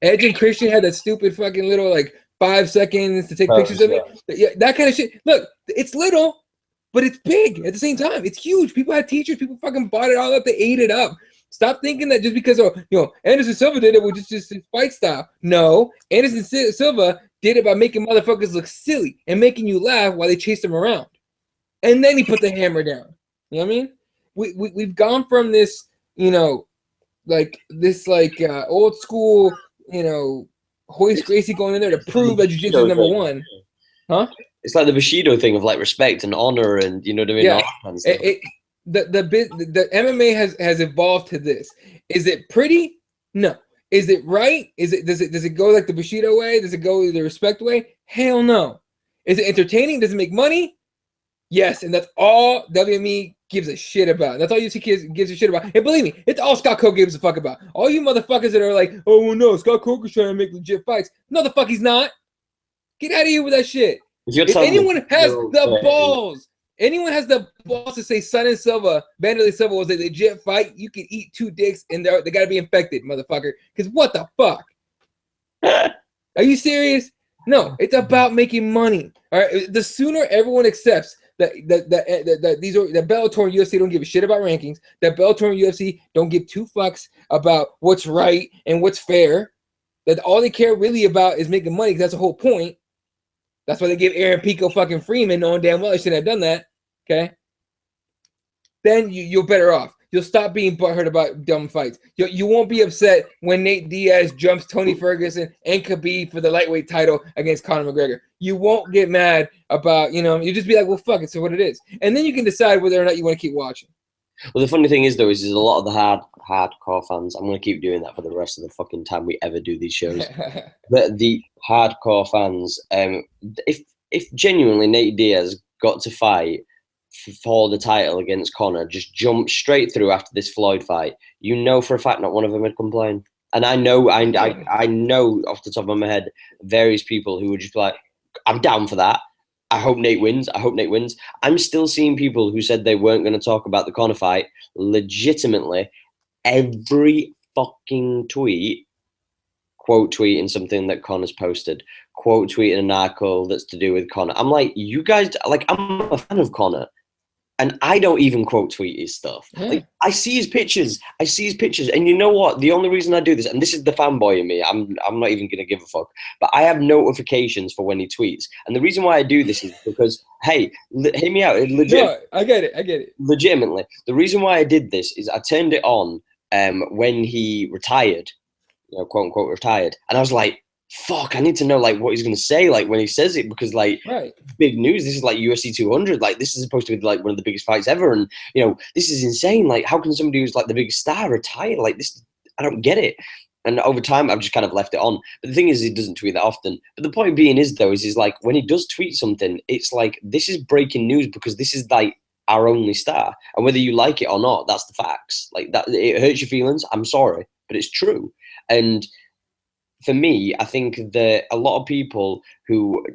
Edge and Christian had that stupid fucking little like 5 seconds to take pictures of me. Yeah, that kind of shit. Look, it's little, but it's big at the same time. It's huge. People had t-shirts. People fucking bought it all up. They ate it up. Stop thinking that just because Anderson Silva did it with just his fight style. No, Anderson Silva did it by making motherfuckers look silly and making you laugh while they chased him around. And then he put the hammer down. You know what I mean? We've gone from this, old school, Hoist Gracie going in there to prove that jiu-jitsu is number one. Huh? It's like the Bushido thing of like respect and honor, and you know what I mean? Yeah. The MMA has evolved to this. Is it pretty? No. Is it right? Does it go like the Bushido way? Does it go the respect way? Hell no. Is it entertaining? Does it make money? Yes, and that's all WME gives a shit about. That's all UFC gives a shit about. And believe me, it's all Scott Coker gives a fuck about. All you motherfuckers that are like, oh well, no, Scott Coker's trying to make legit fights. No, the fuck he's not. Get out of here with that shit. If anyone has the balls to say Vanderlei Silva was a legit fight, you can eat 2 dicks and they gotta be infected, motherfucker. Because what the fuck? Are you serious? No, it's about making money. All right. The sooner everyone accepts that Bellator and UFC don't give a shit about rankings, that Bellator and UFC don't give 2 fucks about what's right and what's fair, that all they care really about is making money, because that's the whole point. That's why they give Aaron Pico fucking Freeman, knowing damn well I shouldn't have done that. Okay. Then you're better off. You'll stop being butthurt about dumb fights. You won't be upset when Nate Diaz jumps Tony Ferguson and Khabib for the lightweight title against Conor McGregor. You won't get mad about, you just be like, well, fuck it, so what it is. And then you can decide whether or not you want to keep watching. Well, the funny thing is, though, is a lot of the hardcore fans, I'm going to keep doing that for the rest of the fucking time we ever do these shows. But the hardcore fans, if genuinely Nate Diaz got to fight for the title against Conor, just jump straight through after this Floyd fight, you know for a fact not one of them would complain. And I know off the top of my head various people who would just be like, I'm down for that. I hope Nate wins. I'm still seeing people who said they weren't going to talk about the Conor fight legitimately every fucking tweet, quote tweeting something that Conor's posted, quote tweeting an article that's to do with Conor. I'm like, you guys, like, I'm a fan of Conor, and I don't even quote tweet his stuff. Like, I see his pictures, and you know what? The only reason I do this, and this is the fanboy in me, I'm not even gonna give a fuck, but I have notifications for when he tweets, and the reason why I do this is because, hey, hear me out. No, I get it. Legitimately, the reason why I did this is I turned it on when he retired, quote unquote retired, and I was like, fuck, I need to know like what he's gonna say like when he says it, because like big news. This is like UFC 200. Like, this is supposed to be like one of the biggest fights ever, and this is insane. Like, how can somebody who's like the biggest star retire like this? I don't get it. And over time, I've just kind of left it on. But the thing is, he doesn't tweet that often. But the point being is, though, is like when he does tweet something, it's like, this is breaking news, because this is like our only star. And whether you like it or not, that's the facts. Like that, it hurts your feelings. I'm sorry, but it's true. And for me, I think that a lot of people who,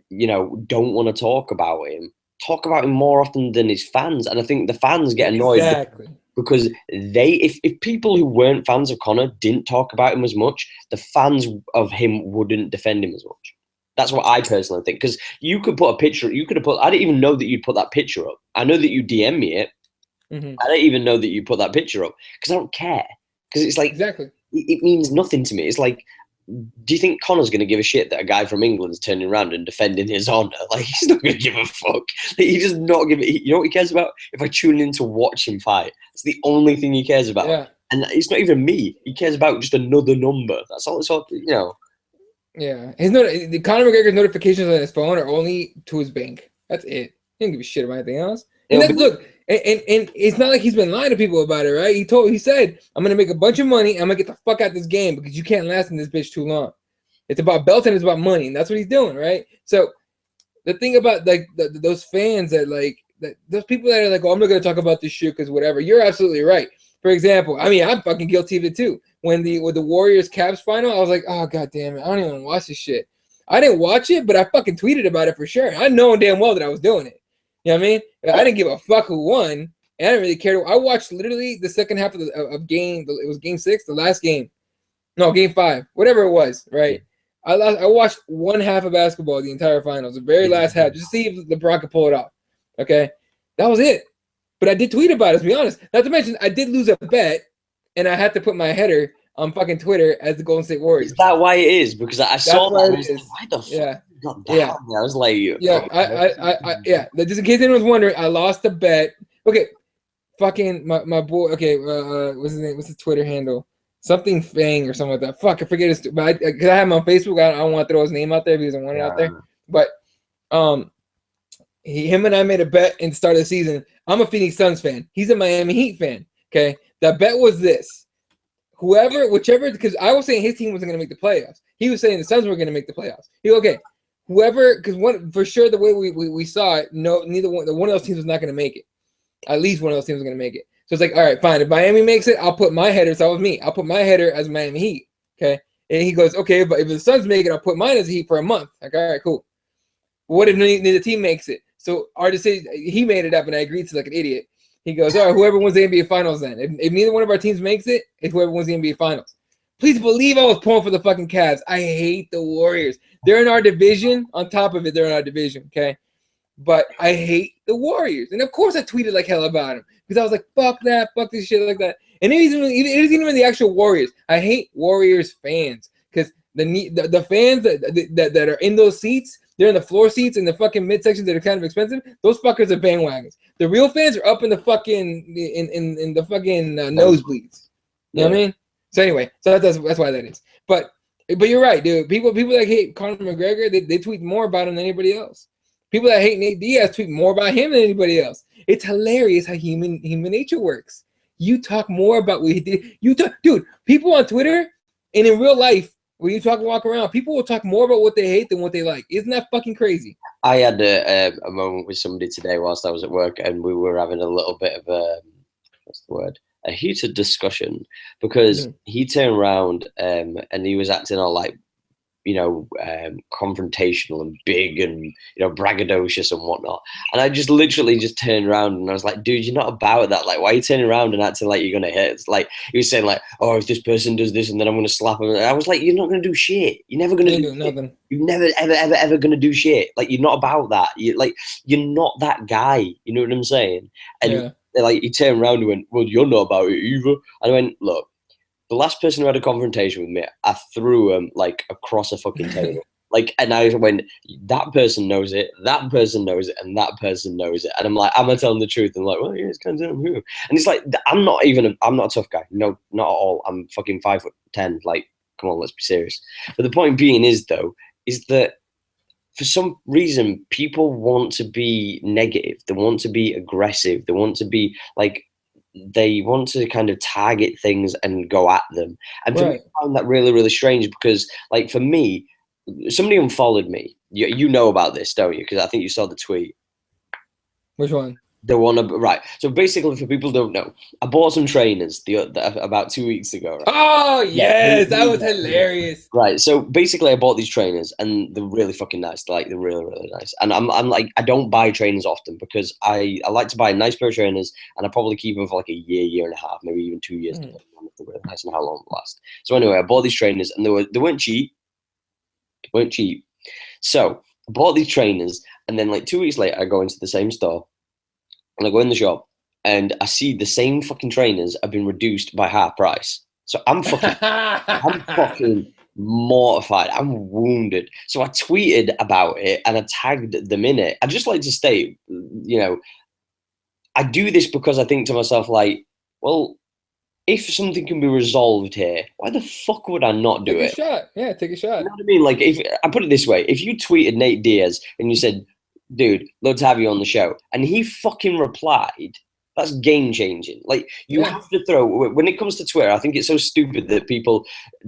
don't want to talk about him more often than his fans. And I think the fans get annoyed because if people who weren't fans of Conor didn't talk about him as much, the fans of him wouldn't defend him as much. That's what I personally think. Because you could put a picture, I didn't even know that you'd put that picture up. I know that you DM me it. Mm-hmm. I don't even know that you put that picture up because I don't care. Because it's like, it means nothing to me. It's like, do you think Conor's going to give a shit that a guy from England's turning around and defending his honour? Like, he's not going to give a fuck. Like, he does not give it. You know what he cares about? If I tune in to watch him fight, it's the only thing he cares about. Yeah. And it's not even me. He cares about just another number. That's all. It's all, Yeah. The Conor McGregor's notifications on his phone are only to his bank. That's it. He didn't give a shit about anything else. And look, and it's not like he's been lying to people about it, right? He said, I'm gonna make a bunch of money. I'm gonna get the fuck out of this game because you can't last in this bitch too long. It's about belting, it's about money, and that's what he's doing, right? So the thing about like those fans those people that are like, oh, I'm not gonna talk about this shit because whatever. You're absolutely right. For example, I mean, I'm fucking guilty of it too. With the Warriors Cavs final, I was like, oh god damn it, I don't even want to watch this shit. I didn't watch it, but I fucking tweeted about it for sure. I know damn well that I was doing it. You know what I mean? I didn't give a fuck who won, and I didn't really care. I watched literally the second half of game. It was game 6, the last game. No, game 5, whatever it was. Right? I watched one half of basketball, the entire finals, the very last half, just to see if LeBron could pull it off. Okay, that was it. But I did tweet about it. To be honest, not to mention I did lose a bet, and I had to put my header on fucking Twitter as the Golden State Warriors. Is that why it is? Because I saw that. I was like, why the fuck? Yeah. Got down. Yeah. I was like, yeah. Just in case anyone's wondering, I lost a bet. Okay, fucking my boy. Okay, what's his name? What's his Twitter handle? Something Fang or something like that. Fuck, I forget his. But because I have him on Facebook, I don't want to throw his name out there because I want it out there. But him and I made a bet in the start of the season. I'm a Phoenix Suns fan. He's a Miami Heat fan. Okay, the bet was this: whichever, because I was saying his team wasn't going to make the playoffs. He was saying the Suns were going to make the playoffs. Whoever, because for sure the way we saw it, neither one of those teams was not going to make it. At least one of those teams was going to make it. So it's like, all right, fine. If Miami makes it, I'll put my header. So that was me. I'll put my header as Miami Heat. Okay. And he goes, okay, but if the Suns make it, I'll put mine as Heat for a month. Like, all right, cool. What if neither team makes it? So our decision, he made it up, and I agreed to like an idiot. He goes, all right, whoever wins the NBA Finals then. If neither one of our teams makes it, it's whoever wins the NBA Finals. Please believe I was pulling for the fucking Cavs. I hate the Warriors. They're in our division. On top of it, they're in our division, okay? But I hate the Warriors. And, of course, I tweeted like hell about them because I was like, fuck that, fuck this shit like that. And it isn't even the actual Warriors. I hate Warriors fans because the fans that are in those seats, they're in the floor seats in the fucking midsection that are kind of expensive. Those fuckers are bandwagons. The real fans are up in the fucking in the fucking nosebleeds. You know what I mean? So anyway, so that's why that is. But you're right, dude. People that hate Conor McGregor, they tweet more about him than anybody else. People that hate Nate Diaz tweet more about him than anybody else. It's hilarious how human nature works. You talk more about what he did. Dude. People on Twitter and in real life, when you walk around, people will talk more about what they hate than what they like. Isn't that fucking crazy? I had a moment with somebody today whilst I was at work, and we were having a little bit of a heated discussion because he turned around and he was acting all like, confrontational and big and, braggadocious and whatnot. And I just literally just turned around and I was like, dude, you're not about that. Like, why are you turning around and acting like you're going to hit? It's like, he was saying like, oh, if this person does this and then I'm going to slap him. And I was like, you're not going to do shit. You're never going to do nothing. You're never, ever going to do shit. Like, you're not about that. You're not that guy. You know what I'm saying? And like, he turned around and went, well, you're not about it either. And I went, look, the last person who had a confrontation with me, I threw him like across a fucking table. And I went, that person knows it, that person knows it, and that person knows it. And I'm like, am I telling the truth? And like, well, yeah, it's kind of who. And it's like, I'm not a tough guy. No, not at all. I'm fucking 5'10". Like, come on, let's be serious. But the point being is that for some reason, people want to be negative. They want to be aggressive. They want to be like, they want to kind of target things and go at them. And for me, I find that really, really strange because, like, for me, somebody unfollowed me. You know about this, don't you? Because I think you saw the tweet. Which one? The one right. So basically, for people who don't know, I bought some trainers about 2 weeks ago. Right? Oh yes, that was Yeah. hilarious. Right. So basically, I bought these trainers, and they're really fucking nice. Like they're really really nice. And I'm like I don't buy trainers often because I like to buy a nice pair of trainers, and I probably keep them for like a year and a half, maybe even 2 years, depending on if they're really nice and how long they last. So anyway, I bought these trainers, and they weren't cheap. They weren't cheap. So I bought these trainers, and then like 2 weeks later, I go into the same store. And I go in the shop and I see the same fucking trainers have been reduced by half price. So I'm fucking mortified. I'm wounded. So I tweeted about it and I tagged them in it. I just like to state, I do this because I think to myself, like, well, if something can be resolved here, why the fuck would I not do it? Take a shot. Yeah, take a shot. You know what I mean? Like, if I put it this way, if you tweeted Nate Diaz and you said, dude, love to have you on the show, and he fucking replied, that's game changing. Like, you have to throw, when it comes to Twitter, I think it's so stupid that people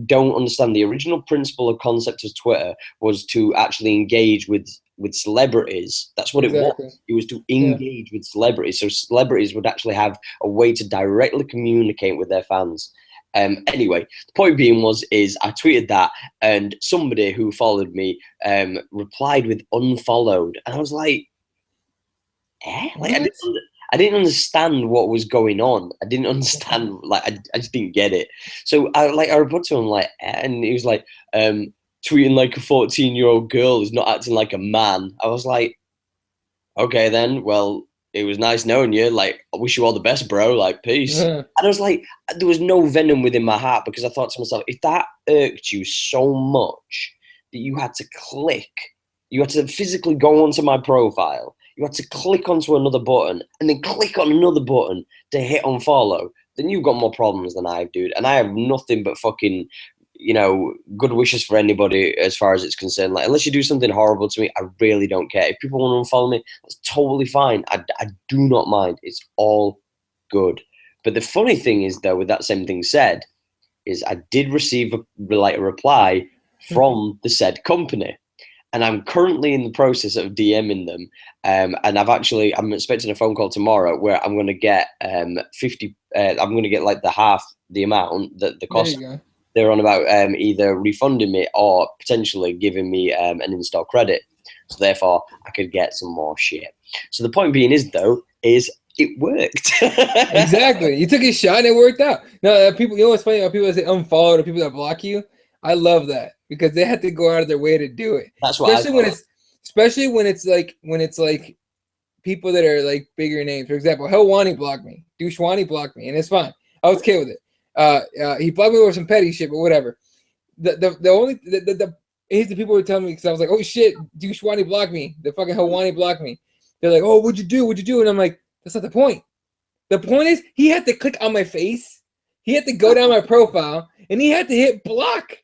don't understand the original principle or concept of Twitter was to actually engage with celebrities. That's what it was. It was to engage with celebrities. So celebrities would actually have a way to directly communicate with their fans. Anyway, the point being is I tweeted that, and somebody who followed me replied with unfollowed, and I was like, like I didn't understand what was going on. I didn't understand, like I just didn't get it. So I replied to him like, and he was like, tweeting like a 14-year-old girl is not acting like a man. I was like, okay then, well, it was nice knowing you. Like, I wish you all the best, bro. Like, peace. And I was like, there was no venom within my heart because I thought to myself, if that irked you so much that you had to click, you had to physically go onto my profile, you had to click onto another button and then click on another button to hit unfollow, then you've got more problems than I have, dude. And I have nothing but fucking, good wishes for anybody as far as it's concerned. Like, unless you do something horrible to me, I really don't care. If people want to unfollow me, that's totally fine. I do not mind. It's all good. But the funny thing is, though, with that same thing said, is I did receive a reply from the said company. And I'm currently in the process of DMing them. And I'm expecting a phone call tomorrow where I'm going to get 50, I'm going to get like the half the amount that the cost. They're on about either refunding me or potentially giving me an install credit. So therefore, I could get some more shit. So the point being is it worked. Exactly. You took a shot and it worked out. No, people, what's funny about people that say unfollow or people that block you? I love that because they have to go out of their way to do it. That's what especially when it's like people that are like bigger names. For example, Helwani blocked me. Douchewani blocked me, and it's fine. I was okay with it. He blocked me over some petty shit, but whatever. He's the people who tell me because I was like, oh shit, Douchewani blocked me. The fucking Helwani blocked me. They're like, oh, what'd you do? And I'm like, that's not the point. The point is he had to click on my face. He had to go down my profile, and he had to hit block.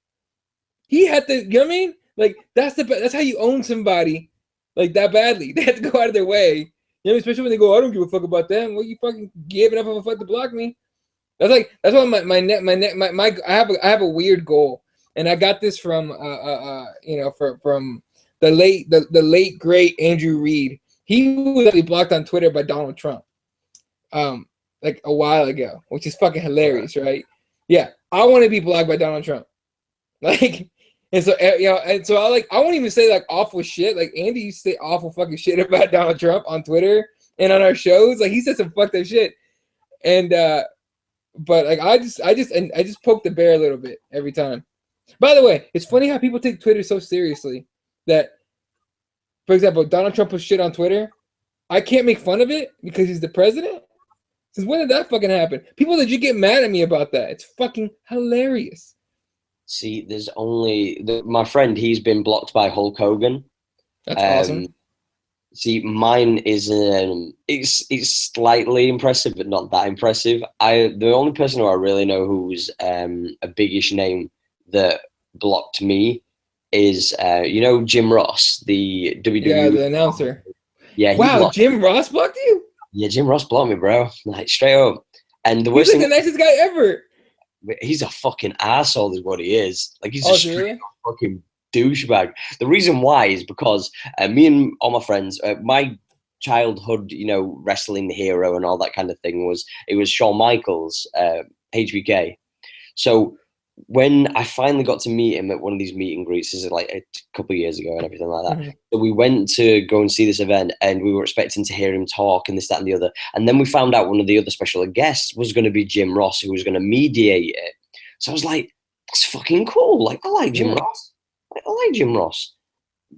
He had to, you know what I mean? Like, that's how you own somebody like that badly. They have to go out of their way. You know, especially when they go, I don't give a fuck about them. Well, you fucking gave enough of a fuck to block me. That's why I have a weird goal, and I got this from from the late great Andrew Reid. He was actually blocked on Twitter by Donald Trump, like a while ago, which is fucking hilarious, right? Yeah, I want to be blocked by Donald Trump, like, and so I won't even say like awful shit. Like Andy used to say awful fucking shit about Donald Trump on Twitter and on our shows. Like he said some fucked up shit, and but like I just poke the bear a little bit every time. By the way, it's funny how people take Twitter so seriously that, for example, Donald Trump puts shit on Twitter. I can't make fun of it because he's the president. Since when did that fucking happen? People that you get mad at me about that. It's fucking hilarious. See, there's only my friend. He's been blocked by Hulk Hogan. That's awesome. See, mine is it's slightly impressive, but not that impressive. The only person who I really know who's a biggish name that blocked me is Jim Ross, the WWE. Yeah, the announcer. Yeah. Wow, Jim Ross blocked you? Yeah, Jim Ross blocked me, bro. Like straight up. And the worst thing, the nicest guy ever. He's a fucking asshole, is what he is. Like he's a straight fucking douchebag. The reason why is because me and all my friends, my childhood, wrestling hero and all that kind of thing was Shawn Michaels, HBK. So when I finally got to meet him at one of these meet and greets, this is like a couple of years ago and everything like that. So we went to go and see this event, and we were expecting to hear him talk and this, that, and the other. And then we found out one of the other special guests was going to be Jim Ross, who was going to mediate it. So I was like, that's fucking cool. Like, I like Jim Ross. I like Jim Ross.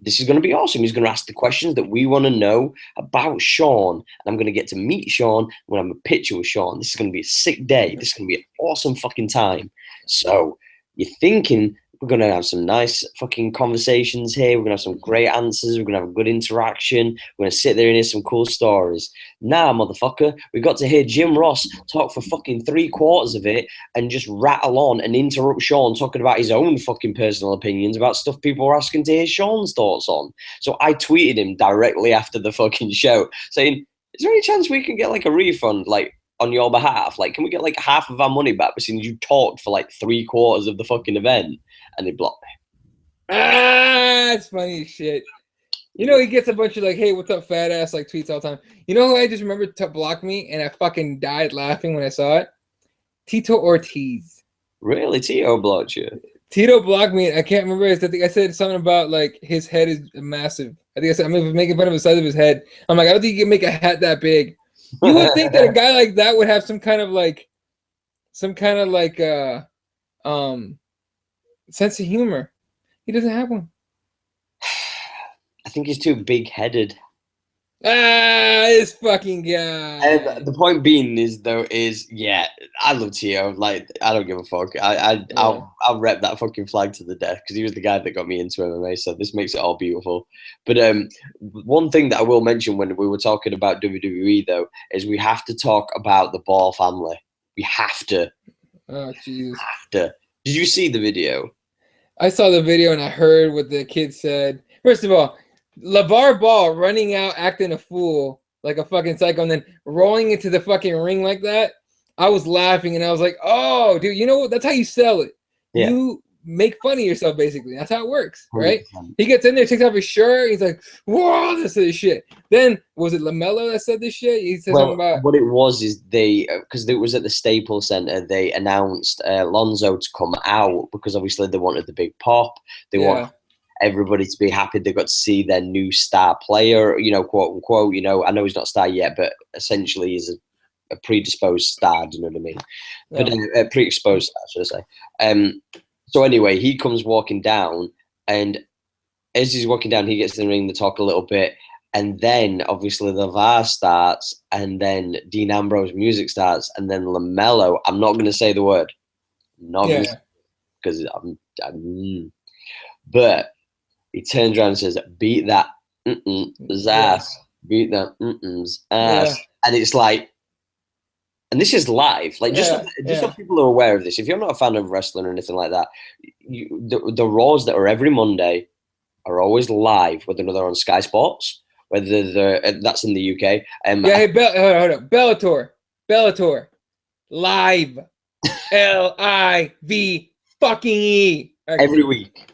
This is going to be awesome. He's going to ask the questions that we want to know about Sean. And I'm going to get to meet Sean. I'm going to have a picture with Sean. This is going to be a sick day. This is going to be an awesome fucking time. So you're thinking we're going to have some nice fucking conversations here. We're going to have some great answers. We're going to have a good interaction. We're going to sit there and hear some cool stories. Nah, motherfucker, we got to hear Jim Ross talk for fucking 3/4 of it and just rattle on and interrupt Sean talking about his own fucking personal opinions about stuff people were asking to hear Sean's thoughts on. So I tweeted him directly after the fucking show saying, is there any chance we can get like a refund, like, on your behalf? Like, can we get like half of our money back since you talked for like 3/4 of the fucking event? And he blocked me. It's funny as shit. He gets a bunch of like, hey, what's up, fat ass, like tweets all the time. You know who I just remembered to block me, and I fucking died laughing when I saw it? Tito Ortiz. Really? Tito blocked you? Tito blocked me. I can't remember. I think I said something about like his head is massive. I think I said I'm making fun of the size of his head. I'm like, I don't think you can make a hat that big. You would think that a guy like that would have some kind of sense of humor. He doesn't have one. I think he's too big-headed. This fucking guy. And the point being is, yeah, I love Tio. Like, I don't give a fuck. I'll rep that fucking flag to the death because he was the guy that got me into MMA. So this makes it all beautiful. But one thing that I will mention when we were talking about WWE though is we have to talk about the Ball family. We have to. Oh Jesus. Have to. Did you see the video? I saw the video and I heard what the kid said. First of all, LeVar Ball running out acting a fool like a fucking psycho and then rolling into the fucking ring like that. I was laughing and I was like, oh, dude, you know what? That's how you sell it. Yeah. You make fun of yourself, basically. That's how it works, right? 100%. He gets in there, takes off his shirt. He's like, whoa, this is shit. Then, was it LaMelo that said this shit? He said something about... What it was is because it was at the Staples Center, they announced Lonzo to come out because obviously they wanted the big pop. They want everybody to be happy they got to see their new star player, quote unquote. I know he's not a star yet, but essentially he's a predisposed star, do you know what I mean? Yeah. But a pre-exposed star, should I say. So anyway, he comes walking down, and as he's walking down, he gets in the ring to talk a little bit, and then obviously the VAR starts, and then Dean Ambrose music starts, and then LaMelo. I'm not going to say the word, because but he turns around and says, "Beat that ass, beat that ass," and it's like. And this is live, like just so people are aware of this. If you're not a fan of wrestling or anything like that, the Raws that are every Monday are always live, whether they're on Sky Sports, whether that's in the UK. Hey, hold on, Bellator, live, LIV fucking E every week.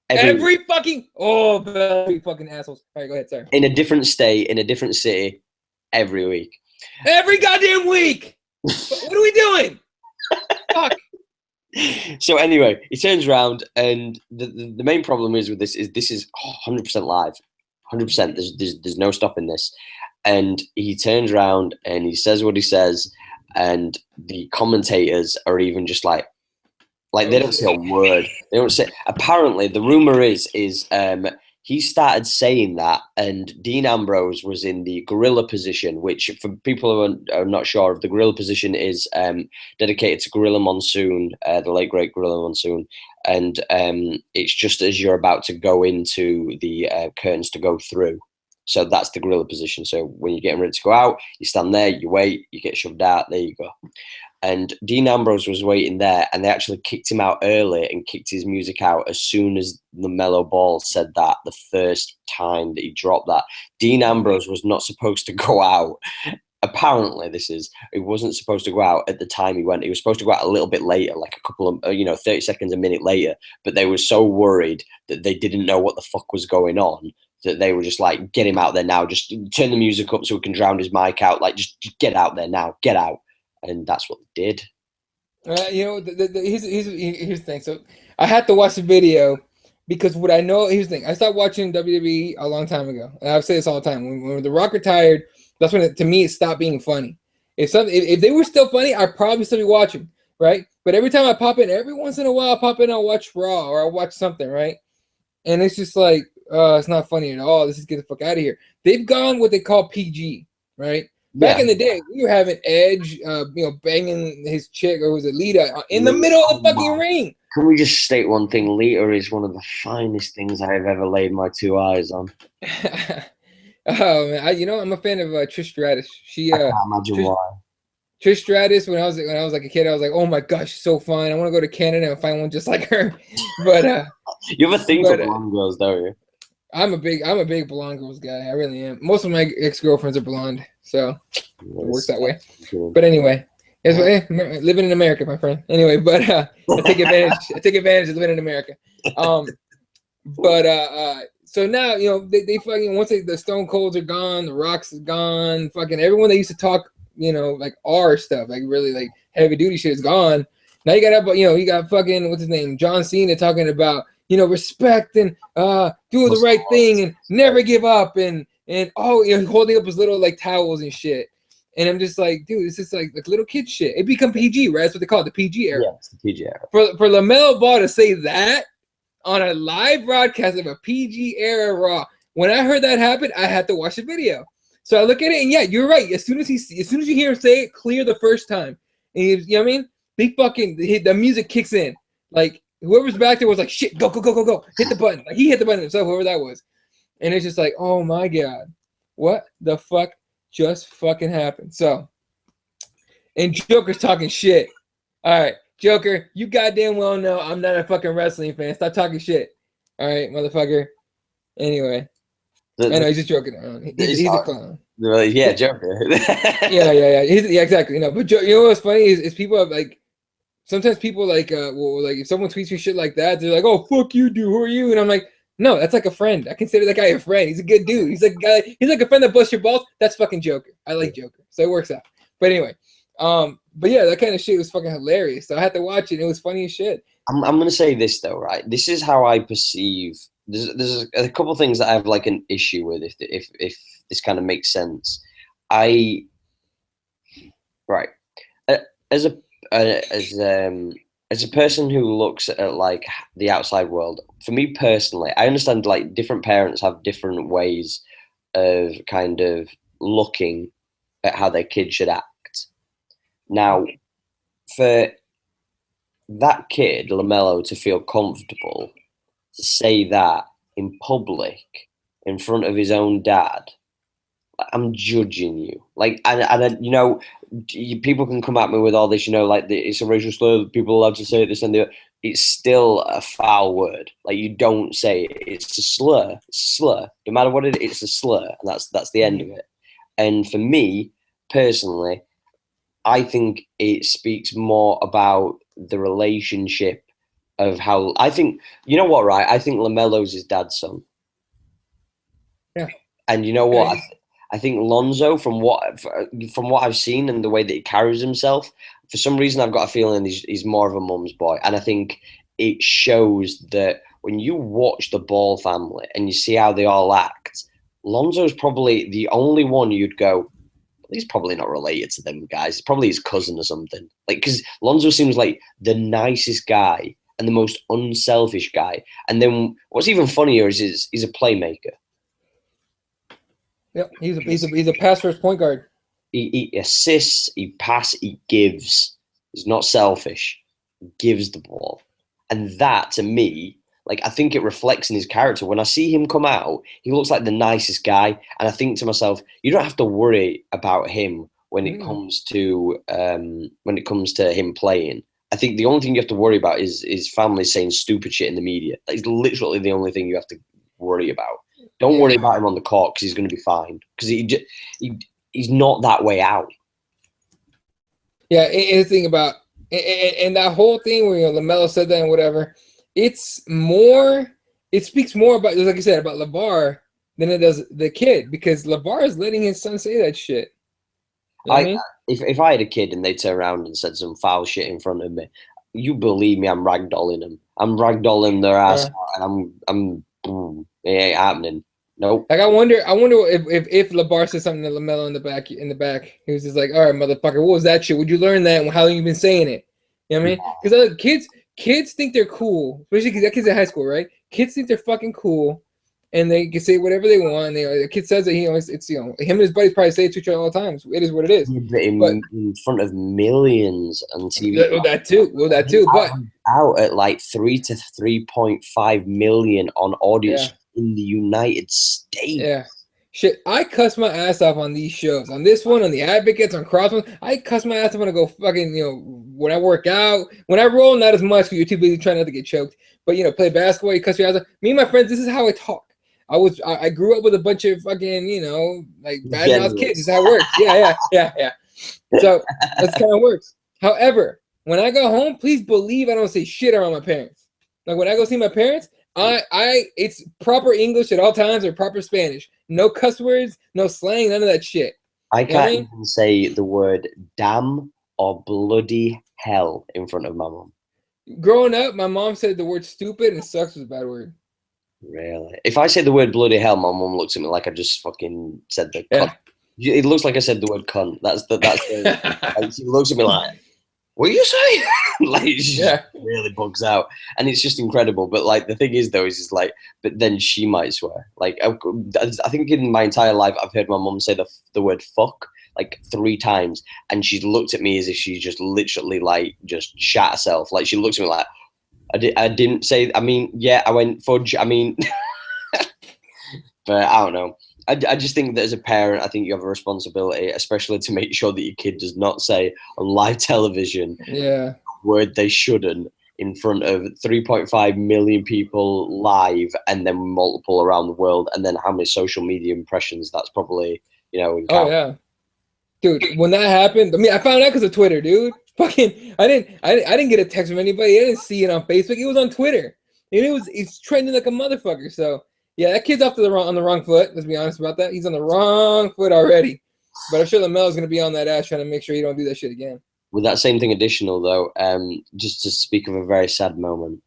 Every fucking fucking assholes. All right, go ahead, sorry. In a different state, in a different city, every week. Every goddamn week. What are we doing? Fuck. So anyway, he turns around, and the main problem is with this is 100% live, 100%. There's no stopping this, and he turns around and he says what he says, and the commentators are even just like they don't say a word. They don't say. Apparently, the rumor is he started saying that, and Dean Ambrose was in the gorilla position, which for people who are not sure of, the gorilla position is dedicated to Gorilla Monsoon, the late great Gorilla Monsoon. And it's just as you're about to go into the curtains to go through. So that's the gorilla position. So when you're getting ready to go out, you stand there, you wait, you get shoved out, there you go. And Dean Ambrose was waiting there, and they actually kicked him out early and kicked his music out as soon as LaMelo Ball said that the first time that he dropped that. Dean Ambrose was not supposed to go out. Apparently, he wasn't supposed to go out at the time he went. He was supposed to go out a little bit later, like a couple of, 30 seconds, a minute later. But they were so worried that they didn't know what the fuck was going on that they were just like, get him out there now. Just turn the music up so we can drown his mic out. Like, just get out there now. Get out. And that's what they did. You know, here's the thing. So I had to watch the video because what I know, here's the thing. I stopped watching WWE a long time ago. And I've said this all the time. When The Rock retired, that's when, to me, it stopped being funny. If they were still funny, I'd probably still be watching, right? But every time I pop in, every once in a while, I pop in, I'll watch Raw or I'll watch something, right? And it's just like, it's not funny at all. This is get the fuck out of here. They've gone what they call PG, right? Back in the day, we were having Edge, banging his chick, or was it Lita, in the middle of the fucking ring. Can we just state one thing? Lita is one of the finest things I have ever laid my two eyes on. Oh man, I'm a fan of Trish Stratus. I can't imagine why. Trish Stratus, when I was like a kid, I was like, oh my gosh, she's so fine. I want to go to Canada and find one just like her. But you have a thing for blonde girls, don't you? I'm a big blonde girls guy. I really am. Most of my ex-girlfriends are blonde, so it works that way. But anyway, living in America, my friend. Anyway, but I take advantage. I take advantage of living in America. So now they fucking once the Stone Colds are gone, the Rocks is gone, fucking everyone that used to talk, like R stuff, like really like heavy duty shit is gone. Now you got fucking what's his name, John Cena talking about respect and do the right thing and never give up and holding up his little like towels and shit. And I'm just like, dude, this is like little kid shit. It become PG, right? That's what they call it, the PG era. Yeah, it's the PG era. For LaMelo Ball to say that on a live broadcast of a PG era Raw, when I heard that happen, I had to watch the video. So I look at it and yeah, you're right. As soon as you hear him say it clear the first time, and you know what I mean? The music kicks in. Like whoever's back there was like, shit, go, hit the button. Like he hit the button himself, whoever that was. And it's just like, oh my God, what the fuck just fucking happened? So, and Joker's talking shit. All right, Joker, you goddamn well know I'm not a fucking wrestling fan. Stop talking shit. All right, motherfucker. Anyway, I know he's just joking around. He's a clown. Yeah, Joker. yeah. Yeah, exactly. But what's funny is people have like, sometimes people like, if someone tweets me shit like that, they're like, oh, fuck you, dude. Who are you? And I'm like, no, that's like a friend. I consider that guy a friend. He's a good dude. He's like a guy. He's like a friend that busts your balls. That's fucking Joker. I like Joker, so it works out. But anyway, but yeah, that kind of shit was fucking hilarious. So I had to watch it. It was funny as shit. I'm gonna say this though, right? This is how I perceive. There's a couple of things that I have like an issue with. If this kind of makes sense, as a person who looks at like the outside world, for me personally, I understand like different parents have different ways of kind of looking at how their kid should act. Now, for that kid, LaMelo, to feel comfortable to say that in public in front of his own dad, I'm judging you. Like, and people can come at me with all this, like it's a racial slur. People are allowed to say this and that. It's still a foul word. Like you don't say it. It's a slur. It's a slur. No matter what it is, it's a slur, and that's the end of it. And for me personally, I think it speaks more about the relationship of how I think. You know what, right? I think LaMelo's his dad's son. Yeah. And you know what? I think Lonzo, from what I've seen and the way that he carries himself, for some reason I've got a feeling he's more of a mum's boy. And I think it shows that when you watch the Ball family and you see how they all act, Lonzo's probably the only one you'd go, he's probably not related to them guys. It's probably his cousin or something. Like, because Lonzo seems like the nicest guy and the most unselfish guy. And then what's even funnier is he's a playmaker. Yep, he's a pass-first point guard. He assists, he passes, he gives. He's not selfish. He gives the ball. And that, to me, like, I think it reflects in his character. When I see him come out, he looks like the nicest guy. And I think to myself, you don't have to worry about him when it comes to him playing. I think the only thing you have to worry about is his family saying stupid shit in the media. That is literally the only thing you have to worry about. Don't worry about him on the court because he's going to be fine. Because he's not that way out. Yeah, and the thing about and that whole thing where LaMelo said that and whatever, it speaks more about, like I said, about LeVar than it does the kid, because LeVar is letting his son say that shit. You know what I mean? If I had a kid and they turned around and said some foul shit in front of me, you believe me, I'm ragdolling them. I'm ragdolling their ass out, and it ain't happening. Nope. Like I wonder if LeVar said something to LaMelo in the back, he was just like, all right, motherfucker, what was that shit? Would you learn that and how long you been saying it? You know what I mean? Because kids think they're cool, especially because that kid's in high school, right? Kids think they're fucking cool, and they can say whatever they want. The kid says that it's him and his buddies probably say it to each other all the time. So it is what it is. But in front of millions on TV. That too. But out at like 3 to 3.5 million on audience in the United States. Yeah. Shit, I cuss my ass off on these shows. On this one, on the Advocates, on Crossman, I cuss my ass off when I go fucking, when I work out. When I roll, not as much because you're too busy trying not to get choked. But, play basketball, you cuss your ass off. Me and my friends, this is how I talk. I grew up with a bunch of fucking, like bad-mouthed kids. This is how it works. Yeah. So that's kind of works. However, when I go home, please believe I don't say shit around my parents. Like when I go see my parents, it's proper English at all times or proper Spanish. No cuss words, no slang, none of that shit. I can't even say the word damn or bloody hell in front of my mom. Growing up, my mom said the word stupid and sucks was a bad word. Really? If I say the word bloody hell, my mom looks at me like I just fucking said the cunt. It looks like I said the word cunt. That's she looks at me like, what are you saying? Like, she really bugs out. And it's just incredible. But, like, the thing is, though, is like, but then she might swear. Like, I think in my entire life, I've heard my mum say the word fuck, like, 3 times. And she's looked at me as if she just literally, like, just shat herself. Like, she looks at me like, I didn't say, I mean, yeah, I went fudge. I mean, but I don't know. I just think that as a parent, I think you have a responsibility, especially to make sure that your kid does not say on live television a word they shouldn't in front of 3.5 million people live and then multiple around the world, and then how many social media impressions that's probably, Oh, yeah. Dude, when that happened, I mean, I found out because of Twitter, dude. Fucking, I didn't get a text from anybody. I didn't see it on Facebook. It was on Twitter. And it's trending like a motherfucker, so... Yeah, that kid's off to on the wrong foot. Let's be honest about that. He's on the wrong foot already. But I'm sure LaMelo's going to be on that ass trying to make sure he don't do that shit again. With that same thing additional, though, just to speak of a very sad moment,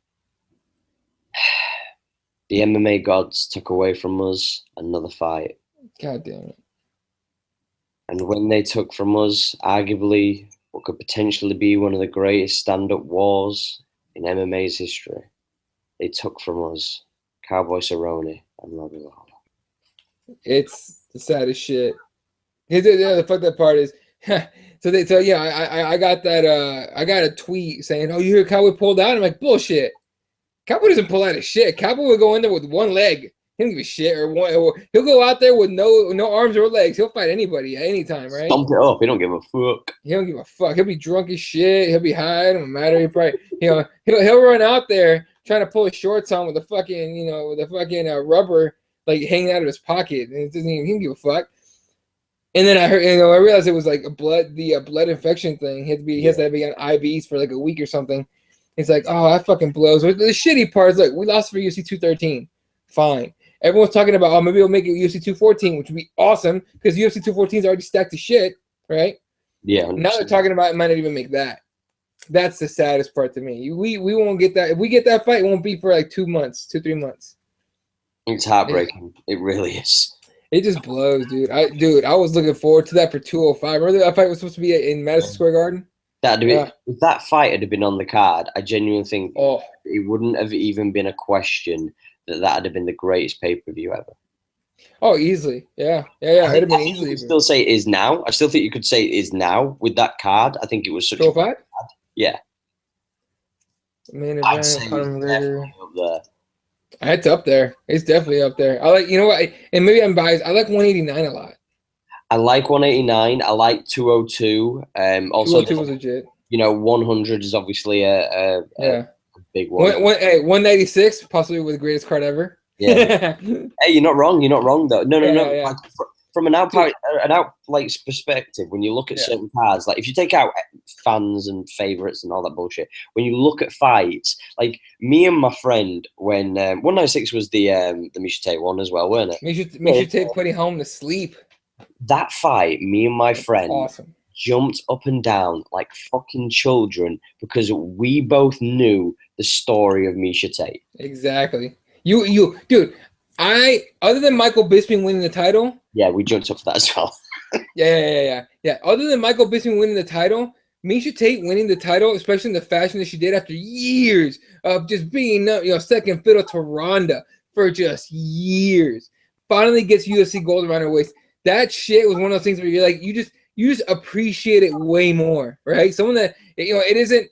the MMA gods took away from us another fight. God damn it. And when they took from us, arguably, what could potentially be one of the greatest stand-up wars in MMA's history, they took from us Cowboy Cerrone and Robbie Lawler. It's the saddest shit. The fucked up part is, I got that. I got a tweet saying, "Oh, you hear Cowboy pulled out?" I'm like, bullshit. Cowboy doesn't pull out of shit. Cowboy will go in there with one leg. He don't give a shit, or he'll go out there with no arms or legs. He'll fight anybody at any time, right? Stomp it up. He don't give a fuck. He don't give a fuck. He'll be drunk as shit. He'll be high. It don't matter. He probably, he'll run out there trying to pull his shorts on with the fucking, rubber like hanging out of his pocket, and it doesn't even he don't give a fuck. And then I heard, I realized it was like blood infection thing. He has to be on IVs for like a week or something. It's like, oh, that fucking blows. The shitty part is like, we lost for UFC 213. Fine. Everyone's talking about, oh, maybe we'll make it UFC 214, which would be awesome because UFC 214 is already stacked to shit, right? Yeah. 100%. Now they're talking about it might not even make that. That's the saddest part to me. We won't get that. If we get that fight, it won't be for like 2 months, 2-3 months. It's heartbreaking. It really is. It just blows, dude. I was looking forward to that for 205. Remember that fight was supposed to be in Madison Square Garden? If that fight had been on the card, I genuinely think it wouldn't have even been a question that would have been the greatest pay-per-view ever. Oh, easily. Yeah. It'd have been easily. You still say it is now. I still think you could say it is now with that card. I think it was such a good card. Yeah. Main I'd event, say Conor McGregor. up there. It's up there. It's definitely up there. I like, and maybe I'm biased. I like 189 a lot. I like 189. I like 202. Also, 202 was legit. 100 is obviously a big one. 196, possibly with the greatest card ever. Yeah. Hey, you're not wrong. You're not wrong though. No. Yeah. from an out like perspective, when you look at certain cards, like if you take out fans and favorites and all that bullshit, when you look at fights, like me and my friend, when 196 was the Miesha Tate one as well, weren't it? Miesha Tate putting home to sleep. That fight, me and my friend jumped up and down like fucking children because we both knew the story of Miesha Tate. Exactly. You, dude. Other than Michael Bisping winning the title. Yeah, we jumped up for that as well. Yeah. Other than Michael Bisping winning the title, Miesha Tate winning the title, especially in the fashion that she did after years of just being, second fiddle to Ronda for just years, finally gets UFC gold around her waist. That shit was one of those things where you're like, you just appreciate it way more, right? Someone that it isn't.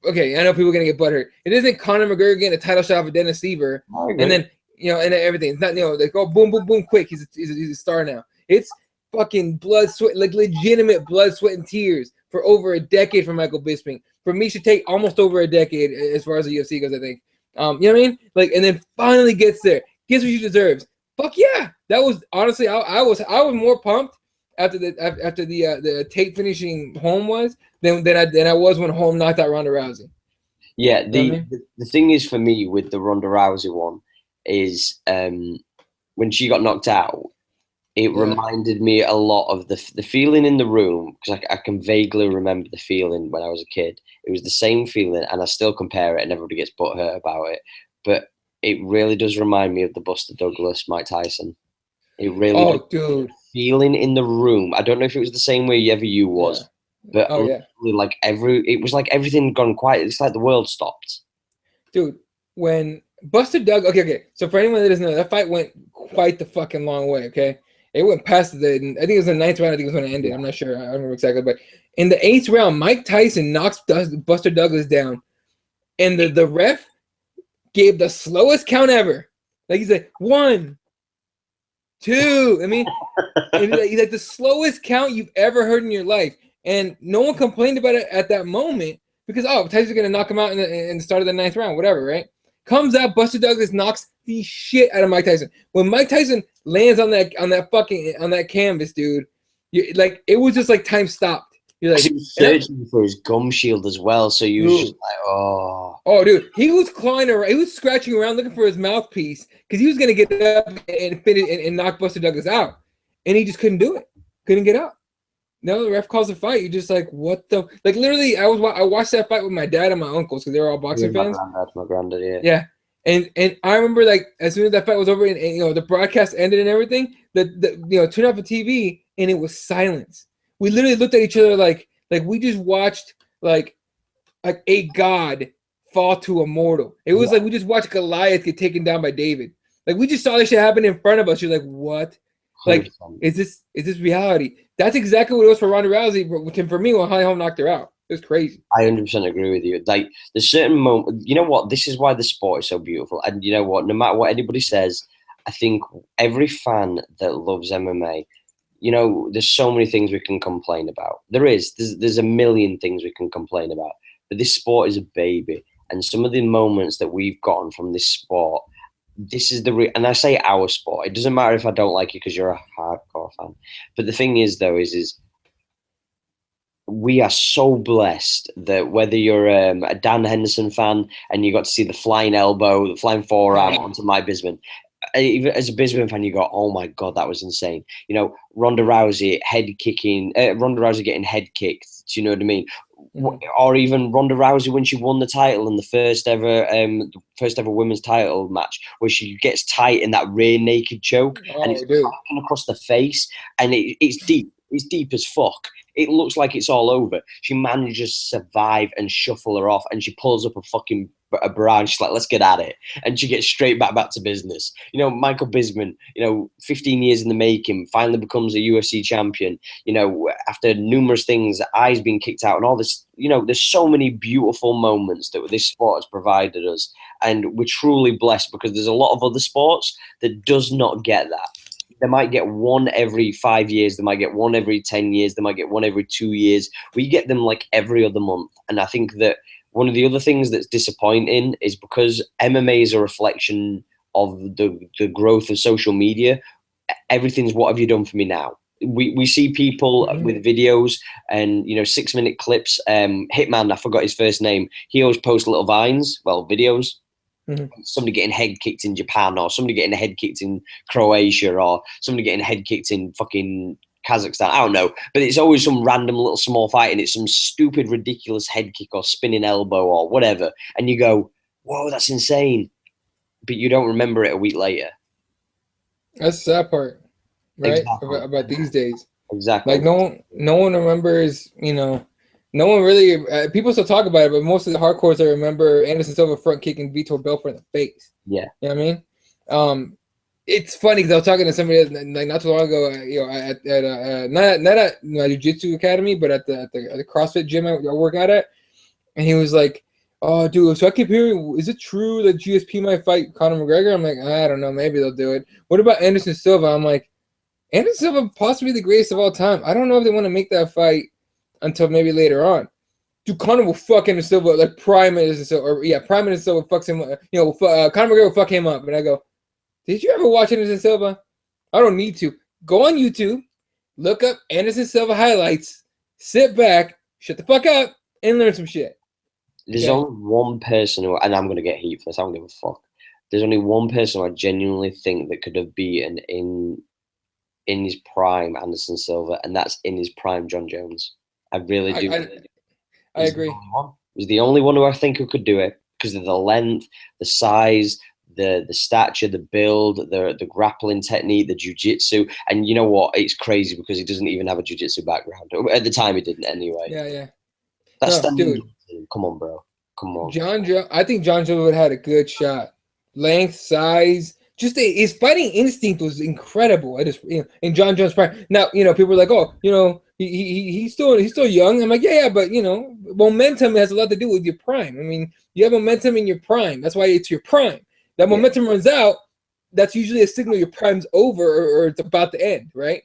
Okay, I know people are gonna get butthurt. It isn't Conor McGregor getting a title shot of a Dennis Seaver, and then. And everything. It's not, they go boom, boom, boom, quick. He's a star now. It's fucking blood, sweat, like legitimate blood, sweat, and tears for over a decade for Michael Bisping. For Miesha Tate, almost over a decade as far as the UFC goes, I think. You know what I mean? Like, and then finally gets there, gets what she deserves. Fuck yeah! That was honestly, I was more pumped after the Tate finishing Holm was than I was when Holm knocked out Ronda Rousey. Yeah, the thing is for me with the Ronda Rousey one. Is when she got knocked out, it reminded me a lot of the feeling in the room, because I can vaguely remember the feeling when I was a kid. It was the same feeling, and I still compare it, and everybody gets butthurt about it. But it really does remind me of the Buster Douglas, Mike Tyson. It really dude. Feeling in the room. I don't know if it was the same way ever you was, but like it was like everything gone quiet. It's like the world stopped. Dude, when Buster Douglas, okay. So for anyone that doesn't know, that fight went quite the fucking long way, okay? It went past I think it was the 9th round, I think it was when it ended. I'm not sure. I don't remember exactly. But in the 8th round, Mike Tyson knocks Buster Douglas down. And the ref gave the slowest count ever. Like, he's like, 1, 2. I mean, he's like the slowest count you've ever heard in your life. And no one complained about it at that moment because, Tyson's going to knock him out in the start of the 9th round, whatever, right? Comes out, Buster Douglas knocks the shit out of Mike Tyson. When Mike Tyson lands on that canvas, dude, it was just like time stopped. You're like, he was searching for his gum shield as well, so you was just like, oh, dude, he was clawing around, he was scratching around looking for his mouthpiece because he was gonna get up and finish and knock Buster Douglas out, and he just couldn't do it, couldn't get up. No, the ref calls the fight. You're just like, what the? Like, literally, I watched that fight with my dad and my uncles because they were all boxing fans. My granddad, yeah. Yeah, and I remember, like, as soon as that fight was over and the broadcast ended and everything, turned off the TV and it was silence. We literally looked at each other like we just watched like a god fall to a mortal. It was like we just watched Goliath get taken down by David. Like, we just saw this shit happen in front of us. You're like, what? Like, 100%. Is this reality? That's exactly what it was for Ronda Rousey. For me, when Holly Holm knocked her out, it was crazy. I 100% agree with you. Like, there's certain moment. You know what? This is why the sport is so beautiful. And you know what? No matter what anybody says, I think every fan that loves MMA, there's so many things we can complain about. There's a million things we can complain about. But this sport is a baby, and some of the moments that we've gotten from this sport. This is and I say our sport. It doesn't matter if I don't like you because you're a hardcore fan. But the thing is, though, is we are so blessed that whether you're a Dan Henderson fan and you got to see the flying elbow, the flying forearm onto my Bisping, even as a Bisping fan, you go, oh my God, that was insane. Ronda Rousey Ronda Rousey getting head kicked. Do you know what I mean? Or even Ronda Rousey when she won the title in the first ever women's title match, where she gets tight in that rear naked choke and it's cracking across the face, and it's deep. It's deep as fuck. It looks like it's all over. She manages to survive and shuffle her off, and she pulls up a bra and she's like, let's get at it. And she gets straight back to business. Michael Bisping, 15 years in the making, finally becomes a UFC champion, after numerous things, eyes being kicked out and all this, there's so many beautiful moments that this sport has provided us. And we're truly blessed because there's a lot of other sports that does not get that. They might get one every 5 years. They might get one every 10 years. They might get one every 2 years. We get them like every other month. And I think that one of the other things that's disappointing is because MMA is a reflection of the growth of social media. everything's what have you done for me now? We see people with videos and 6-minute clips. Hitman, I forgot his first name. He always posts little vines, videos. Somebody getting head kicked in Japan, or somebody getting head kicked in Croatia, or somebody getting head kicked in fucking Kazakhstan. I don't know, but it's always some random little small fight, and it's some stupid, ridiculous head kick or spinning elbow or whatever, and you go, "Whoa, that's insane!" But you don't remember it a week later. That's the sad part, right? Exactly. About these days. Exactly. Like no one remembers. No one really. People still talk about it, but most of the hardcores I remember Anderson Silva front kicking Vitor Belfort in the face. Yeah. You know what I mean? It's funny because I was talking to somebody like not too long ago. Not at my Jiu-Jitsu academy, but at the CrossFit gym I work out at, and he was like, "Oh, dude, so I keep hearing, is it true that GSP might fight Conor McGregor?" I'm like, I don't know, maybe they'll do it. What about Anderson Silva? I'm like, Anderson Silva possibly the greatest of all time. I don't know if they want to make that fight until maybe later on. Dude, Conor will fuck Anderson Silva like prime Anderson Silva, prime Anderson Silva fucks him. Conor McGregor will fuck him up. And I go, did you ever watch Anderson Silva? I don't need to. Go on YouTube, look up Anderson Silva highlights, sit back, shut the fuck up, and learn some shit. There's only one person who, and I'm gonna get heat for this. I don't give a fuck. There's only one person who I genuinely think that could have beaten in his prime Anderson Silva, and that's in his prime John Jones. I really do. I agree. He's the only one who I think who could do it because of the length, the size, the stature, the build, the grappling technique, the jiu-jitsu. And you know what? It's crazy because he doesn't even have a jiu-jitsu background. At the time, he didn't anyway. Yeah. That's dude. Come on, bro. Come on. I think John Jones would have had a good shot. Length, size, just his fighting instinct was incredible. In John Jones' prime. Now, people are like, oh, he's still young. I'm like, yeah, but momentum has a lot to do with your prime. I mean, you have momentum in your prime. That's why it's your prime. That momentum runs out. That's usually a signal your prime's over or it's about to end, right?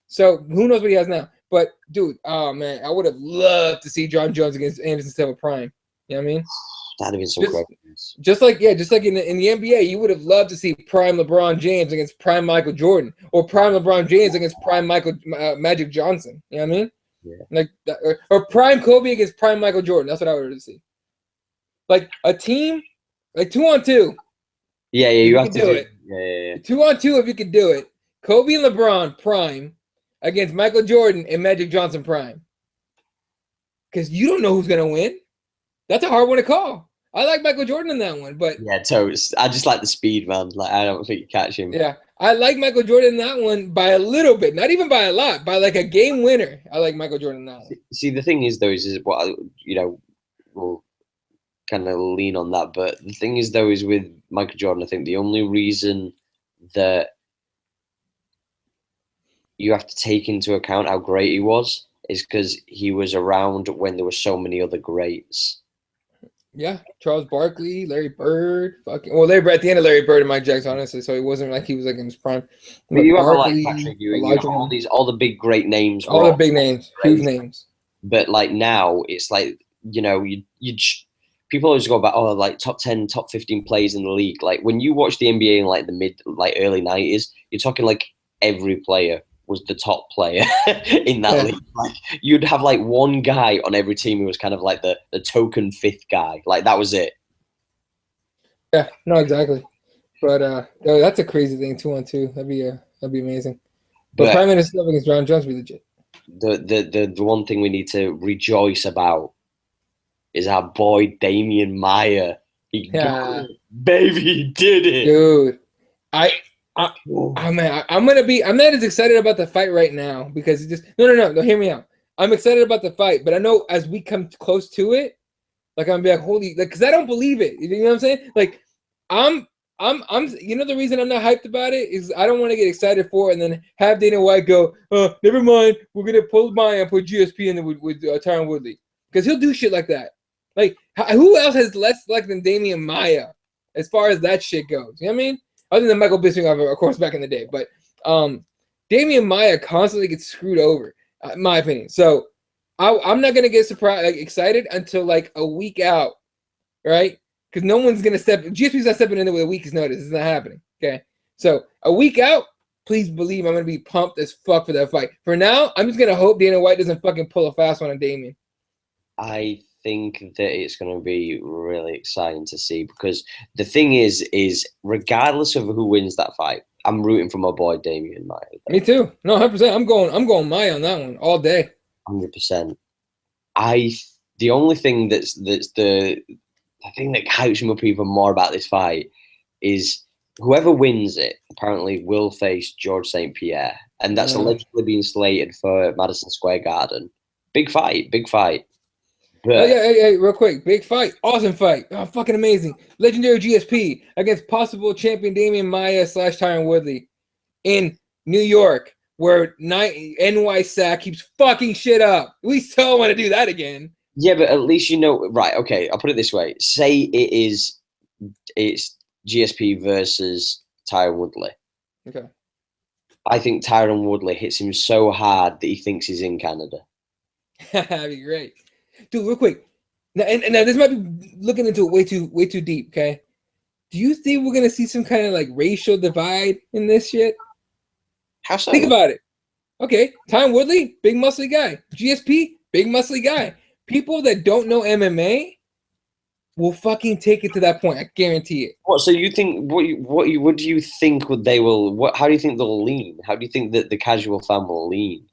So who knows what he has now? But dude, oh man, I would have loved to see John Jones against Anderson Silva prime. You know what I mean? That'd have been so great. Just like in the NBA, you would have loved to see prime LeBron James against prime Michael Jordan, or prime LeBron James against prime Magic Johnson. You know what I mean? Yeah. Like or prime Kobe against prime Michael Jordan. That's what I would have to see. Like a team, like 2-on-2. Yeah, you have to do it. Yeah. 2-on-2 if you could do it. Kobe and LeBron prime against Michael Jordan and Magic Johnson prime. Because you don't know who's gonna win. That's a hard one to call. I like Michael Jordan in that one, but yeah, totes. I just like the speed, man. Like I don't think you catch him. Yeah, I like Michael Jordan in that one by a little bit, not even by a lot, by like a game winner. I like Michael Jordan in that one. See, the thing is, though, is what we'll kind of lean on that. But the thing is, though, is with Michael Jordan, I think the only reason that you have to take into account how great he was is because he was around when there were so many other greats. Yeah, Charles Barkley, Larry Bird, Larry Bird at the end of Larry Bird and Mike Jackson, honestly. So it wasn't like he was like in his prime. But you Barkley, have Patrick Ewing, all the big great names, all the big names, huge names. But like now, it's like you people always go about like top 10, top 15 players in the league. Like when you watch the NBA in like the early 90s, you're talking like every player was the top player in that league. Like you'd have like one guy on every team who was kind of like the token fifth guy. Like that was it. Yeah, no, exactly. But that's a crazy thing, 2-on-2. That'd be amazing. But Prime Minister against John Jones would be legit. The one thing we need to rejoice about is our boy Demian Maia. He got it. Baby, he did it. Dude. I'm not as excited about the fight right now because it just no, hear me out. I'm excited about the fight, but I know as we come close to it, like I'm gonna be like, holy, like, because I don't believe it. You know what I'm saying? Like, I'm the reason I'm not hyped about it is I don't want to get excited for it and then have Dana White go, oh, never mind, we're gonna pull Maia and put GSP in with Tyron Woodley, because he'll do shit like that. Like, who else has less luck than Demian Maia as far as that shit goes? You know what I mean? Other than Michael Bisping, of course, back in the day. But Demian Maia constantly gets screwed over, in my opinion. So I'm not going to get excited until like a week out, right? Because no one's going to GSP's not stepping in there with a week's notice. It's not happening, okay? So a week out, please believe I'm gonna be pumped as fuck for that fight. For now, I'm just gonna hope Dana White doesn't fucking pull a fast one on Demian. I think that it's going to be really exciting to see, because the thing is regardless of who wins that fight, I'm rooting for my boy Demian Maia. Me too. No, 100%. I'm going Maia on that one all day. 100%. The only thing that's the thing that hypes me up even more about this fight is whoever wins it apparently will face George St. Pierre, and that's allegedly being slated for Madison Square Garden. Big fight. But, oh yeah, hey, real quick, big fight, awesome fight, oh, fucking amazing, legendary GSP against possible champion Demian Maia / Tyron Woodley in New York, where NYSAC keeps fucking shit up. We still want to do that again. Yeah, but at least you know, right? Okay, I'll put it this way: say it's GSP versus Tyron Woodley. Okay. I think Tyron Woodley hits him so hard that he thinks he's in Canada. That'd be great. Dude, real quick. Now, and now this might be looking into it way too deep, okay? Do you think we're gonna see some kind of like racial divide in this shit? How so? Think about it. Okay, Tyron Woodley, big muscly guy. GSP, big muscly guy. People that don't know MMA will fucking take it to that point. I guarantee it. What? So you think what do you think they will? What? How do you think they'll lean? How do you think that the casual fan will lean?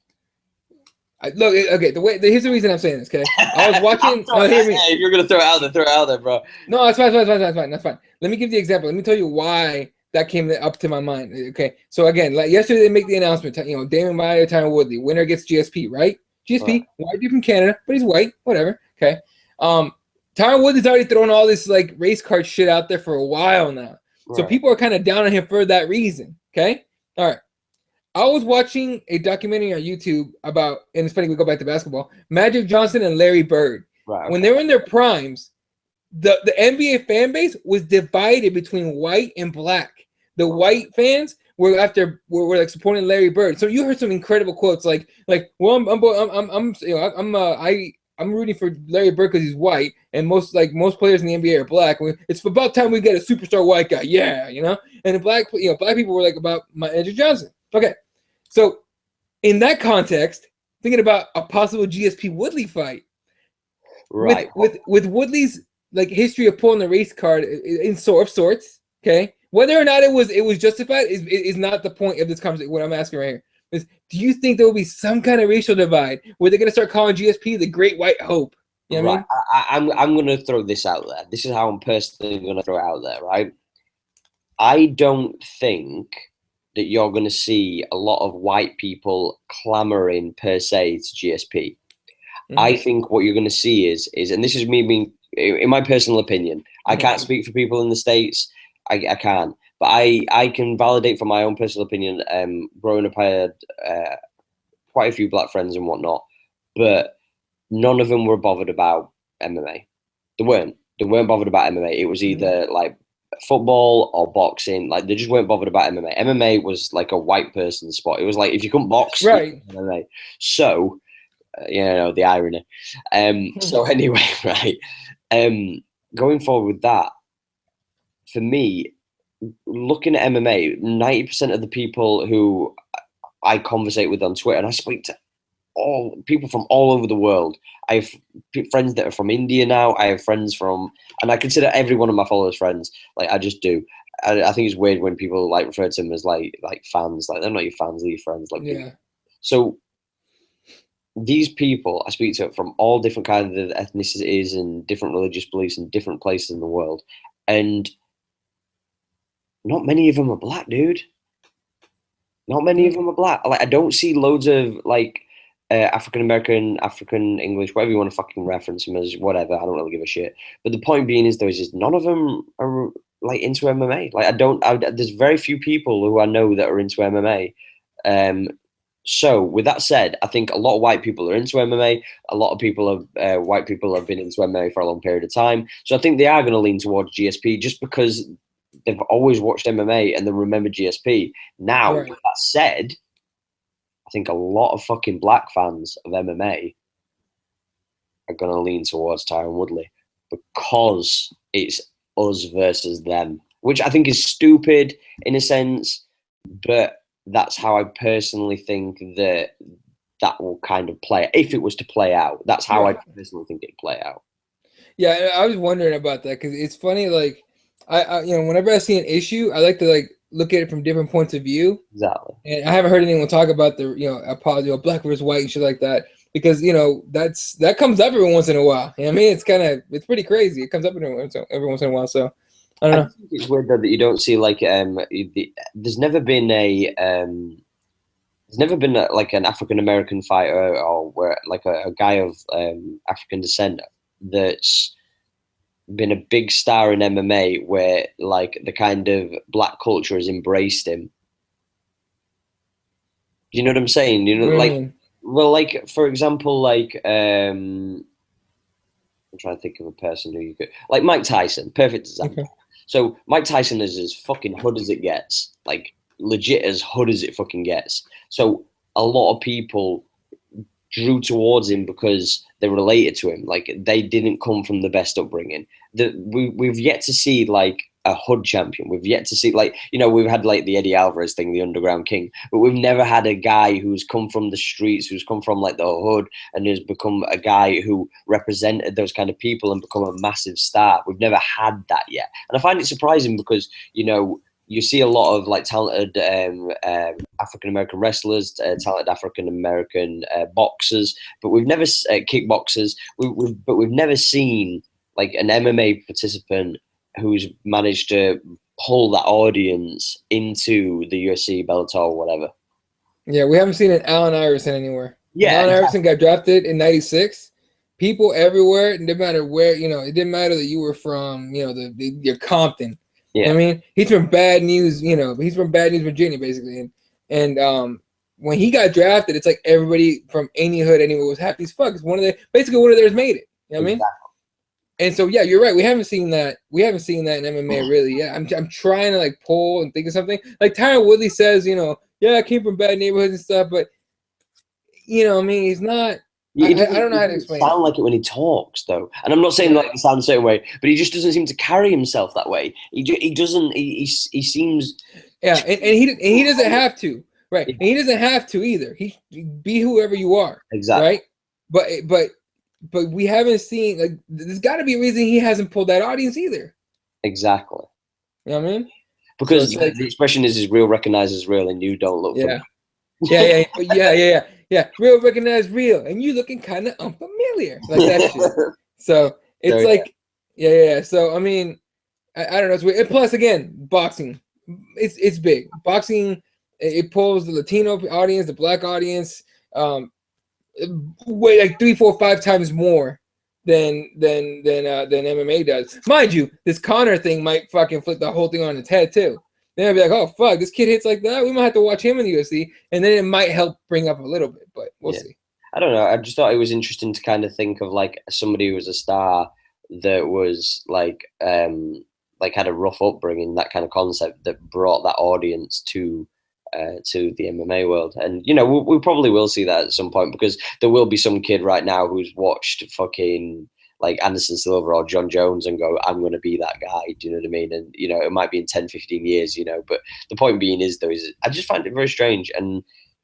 Look, okay. Here's the reason I'm saying this. Okay, I was watching. Hear me. If you're gonna throw it out there, bro. No, that's fine. That's fine. Let me give the example. Let me tell you why that came up to my mind. Okay, so again, like yesterday, they make the announcement. You know, Demian Maia, Tyron Woodley, winner gets GSP, right? GSP, white dude from Canada, but he's white. Whatever. Okay. Tyron Woodley's already thrown all this like race card shit out there for a while now, so people are kind of down on him for that reason. Okay. All right. I was watching a documentary on YouTube about, and it's funny we go back to basketball, Magic Johnson and Larry Bird. Right, okay. When they were in their primes, the NBA fan base was divided between white and black. The white fans were like supporting Larry Bird. So you heard some incredible quotes like well I'm rooting for Larry Bird because he's white, and most players in the NBA are black. It's about time we get a superstar white guy, yeah, you know. And the black people were like about Magic Johnson. Okay. So, in that context, thinking about a possible GSP Woodley fight, right? With Woodley's like history of pulling the race card in sorts, okay. Whether or not it was justified is not the point of this conversation. What I'm asking right here is, do you think there will be some kind of racial divide where they're gonna start calling GSP the Great White Hope? You know what I mean? I'm gonna throw this out there. This is how I'm personally gonna throw it out there, right? I don't think that you're going to see a lot of white people clamoring per se to GSP. Mm-hmm. I think what you're going to see is, and this is me being, in my personal opinion, I can't speak for people in the States. I can't, but I can validate from my own personal opinion. Growing up, I had quite a few black friends and whatnot, but none of them were bothered about MMA. They weren't bothered about MMA. It was either like football or boxing. Like, they just weren't bothered about MMA. MMA was like a white person sport. It was like, if you couldn't box, right? MMA. So you know the irony. So anyway, right. Going forward with that, for me, looking at MMA, 90% of the people who I conversate with on Twitter, and I speak to all people from all over the world. I have friends that are from India now. I have friends from, and I consider every one of my followers friends. Like, I just do. I think it's weird when people like refer to them as like fans. Like, they're not your fans, they're your friends. Like, yeah. So these people I speak to from all different kinds of ethnicities and different religious beliefs in different places in the world, and not many of them are black, dude. Not many of them are black. Like, I don't see loads of like African American, African English, whatever you want to fucking reference them as, whatever. I don't really give a shit. But the point being is, though, is just none of them are like into MMA. Like, there's very few people who I know that are into MMA. So with that said, I think a lot of white people are into MMA. A lot of white people have been into MMA for a long period of time. So I think they are going to lean towards GSP just because they've always watched MMA and they remember GSP. Now, with that said, I think a lot of fucking black fans of MMA are going to lean towards Tyron Woodley because it's us versus them, which I think is stupid in a sense, but that's how I personally think that will kind of play. If it was to play out, that's how I personally think it'd play out. Yeah, I was wondering about that because it's funny. Like, I whenever I see an issue, I like to like look at it from different points of view. Exactly. And I haven't heard anyone talk about the black versus white and shit like that because that comes up every once in a while. You know what I mean, it's pretty crazy. It comes up every once in a while. So I don't know. think it's weird though that you don't see like there's never been like an African American fighter or where like a guy of African descent that's been a big star in MMA where like the kind of black culture has embraced him. You know what I'm saying? Like for example, like I'm trying to think of a person who you could like Mike Tyson, perfect example. Okay. So Mike Tyson is as fucking hood as it gets, like legit as hood as it fucking gets. So a lot of people drew towards him because they related to him. Like they didn't come from the best upbringing. We've yet to see like a hood champion. We've yet to see like, we've had like the Eddie Alvarez thing, the underground king, but we've never had a guy who's come from the streets, who's come from like the hood and has become a guy who represented those kind of people and become a massive star. We've never had that yet. And I find it surprising because, you see a lot of like talented African-American wrestlers, talented African-American boxers, but we've never kickboxers. But we've never seen like an MMA participant who's managed to pull that audience into the UFC, Bellator, or whatever. Yeah, we haven't seen an Allen Iverson anywhere. Yeah, Allen Iverson got drafted in '96. People everywhere, it didn't matter where, it didn't matter that you were from, your Compton. Yeah. I mean, he's from Bad News, he's from Bad News, Virginia, basically. And when he got drafted, it's like everybody from any hood anywhere was happy as fuck. It's basically one of theirs made it. You know what I mean? And so, yeah, you're right. We haven't seen that. We haven't seen that in MMA, really. Yeah, I'm trying to like pull and think of something. Like Tyron Woodley says, yeah, I came from bad neighborhoods and stuff, but I mean, he's not. I don't know how to explain. Sound like it when he talks, though, and I'm not saying like he sounds the same way, but he just doesn't seem to carry himself that way. He doesn't. He seems. Yeah, and he doesn't have to, right? And he doesn't have to either. He be whoever you are, exactly. Right? But we haven't seen like there's got to be a reason he hasn't pulled that audience either. Exactly. You know what I mean? Because so the expression is real recognizes real, and you don't look. Yeah. Yeah. Real recognize real, and you looking kind of unfamiliar, like that shit. So it's like, yeah. So I mean, I don't know. It's weird. And plus, again, boxing, it's big. Boxing, it pulls the Latino audience, the Black audience, way like 3, 4, 5 times more than MMA does. Mind you, this Conor thing might fucking flip the whole thing on its head too. Then I'd be like, oh fuck, this kid hits like that. We might have to watch him in the UFC, and then it might help bring up a little bit, but we'll see. I don't know. I just thought it was interesting to kind of think of like somebody who was a star that was like had a rough upbringing, that kind of concept that brought that audience to the MMA world. And we probably will see that at some point because there will be some kid right now who's watched fucking like Anderson Silva or John Jones and go, I'm going to be that guy. Do you know what I mean? And, it might be in 10, 15 years, but the point being is I just find it very strange. And,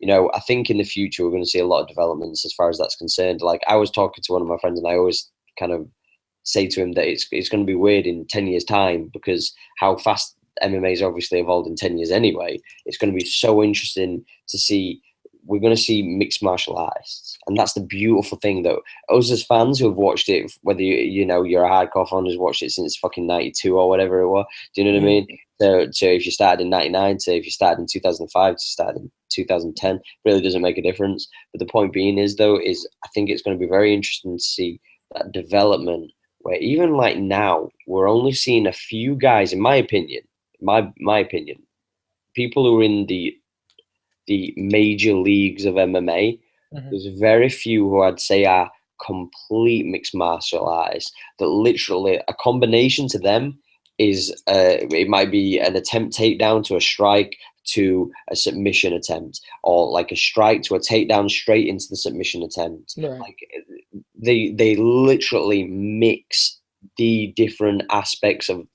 I think in the future, we're going to see a lot of developments as far as that's concerned. Like I was talking to one of my friends and I always kind of say to him that it's going to be weird in 10 years time because how fast MMA has obviously evolved in 10 years anyway. It's going to be so interesting to see. We're going to see mixed martial artists, and that's the beautiful thing. Though us as fans who have watched it, whether you're a hardcore fan who's watched it since fucking '92 or whatever it was, do you know what I mean? So if you started in '99, to if you started in 2005, to start in 2010, really doesn't make a difference. But the point being is I think it's going to be very interesting to see that development. Where even like now, we're only seeing a few guys, in my opinion, people who are in the major leagues of MMA, there's very few who I'd say are complete mixed martial artists that literally a combination to them is it might be an attempt takedown to a strike to a submission attempt, or like a strike to a takedown straight into the submission attempt. Right. Like they literally mix the different aspects of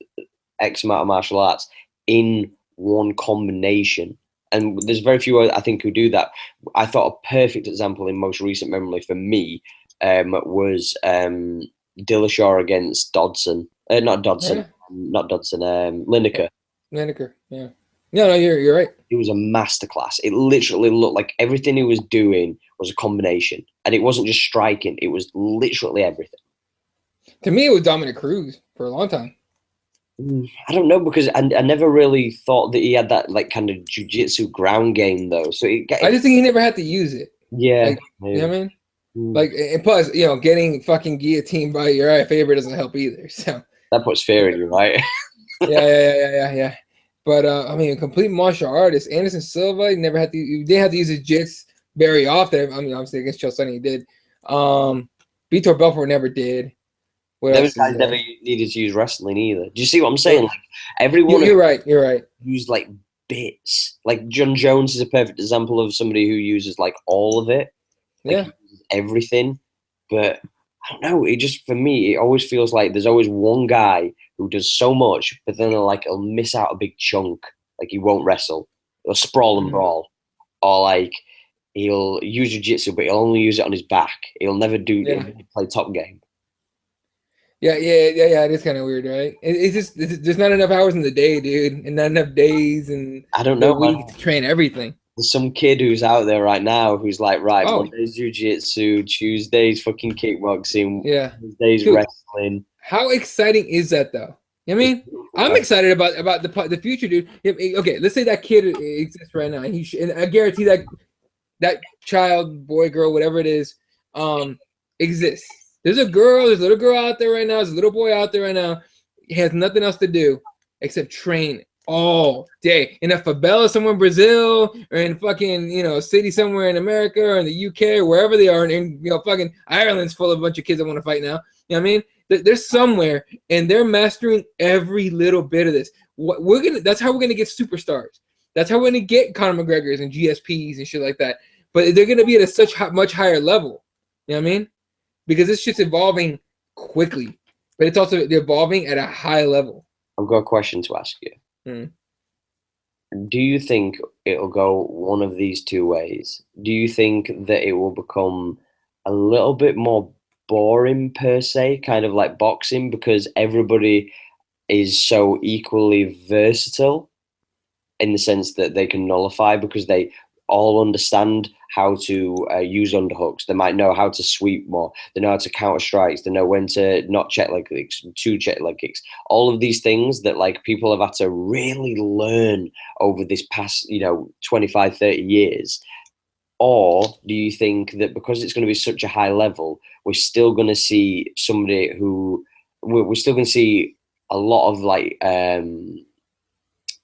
X amount of martial arts in one combination. And there's very few, I think, who do that. I thought a perfect example in most recent memory for me was Dillashaw against Dodson. Not Dodson, Yeah. not Dodson. Lineker. Lineker. Yeah. No, you're right. It was a masterclass. It literally looked like everything he was doing was a combination, and it wasn't just striking. It was literally everything. To me, it was Dominic Cruz for a long time. I don't know, because I never really thought that he had that like kind of jiu-jitsu ground game though. So I just think he never had to use it. Yeah, like, you know what I mean? Like, and plus, getting fucking guillotined by your favorite doesn't help either. So that puts fear in you, right? yeah. But I mean, a complete martial artist. Anderson Silva, he didn't have to use his jits very often. I mean, obviously against Chael Sonnen he did. Vitor Belfort never did. Those guys never needed to use wrestling either. Do you see what I'm saying? Like everyone, you're right. Use like bits. Like John Jones is a perfect example of somebody who uses like all of it. Like, everything. But I don't know. It just, for me, it always feels like there's always one guy who does so much, but then he'll miss out a big chunk. Like he won't wrestle. He'll sprawl and brawl, or like he'll use jiu-jitsu, but he'll only use it on his back. He'll never play top game. Yeah. It is kind of weird, right? It's just there's not enough hours in the day, dude, and not enough days and I don't know, week to train everything. There's some kid who's out there right now who's like, Monday's jiu-jitsu, Tuesday's fucking kickboxing, Wednesday's wrestling. How exciting is that, though? I mean, I'm excited about the future, dude. Okay, let's say that kid exists right now, and I guarantee that child, boy, girl, whatever it is, exists. There's a little girl out there right now. There's a little boy out there right now. He has nothing else to do except train all day in a favela somewhere in Brazil, or in fucking a city somewhere in America or in the UK or wherever they are, and fucking Ireland's full of a bunch of kids that want to fight now. You know what I mean? They're somewhere and they're mastering every little bit of this. That's how we're gonna get superstars. That's how we're gonna get Conor McGregors and GSPs and shit like that. But they're gonna be at a much higher level. You know what I mean? Because this shit's evolving quickly, but it's also evolving at a high level. I've got a question to ask you. Do you think it'll go one of these two ways? Do you think that it will become a little bit more boring per se, kind of like boxing, because everybody is so equally versatile in the sense that they can nullify, because they all understand how to use underhooks. They might know how to sweep more. They know how to counter strikes. They know when to not check leg kicks, to check leg kicks. All of these things that like people have had to really learn over this past 25, 30 years. Or do you think that because it's going to be such a high level, we're still going to see somebody who we're still going to see a lot of like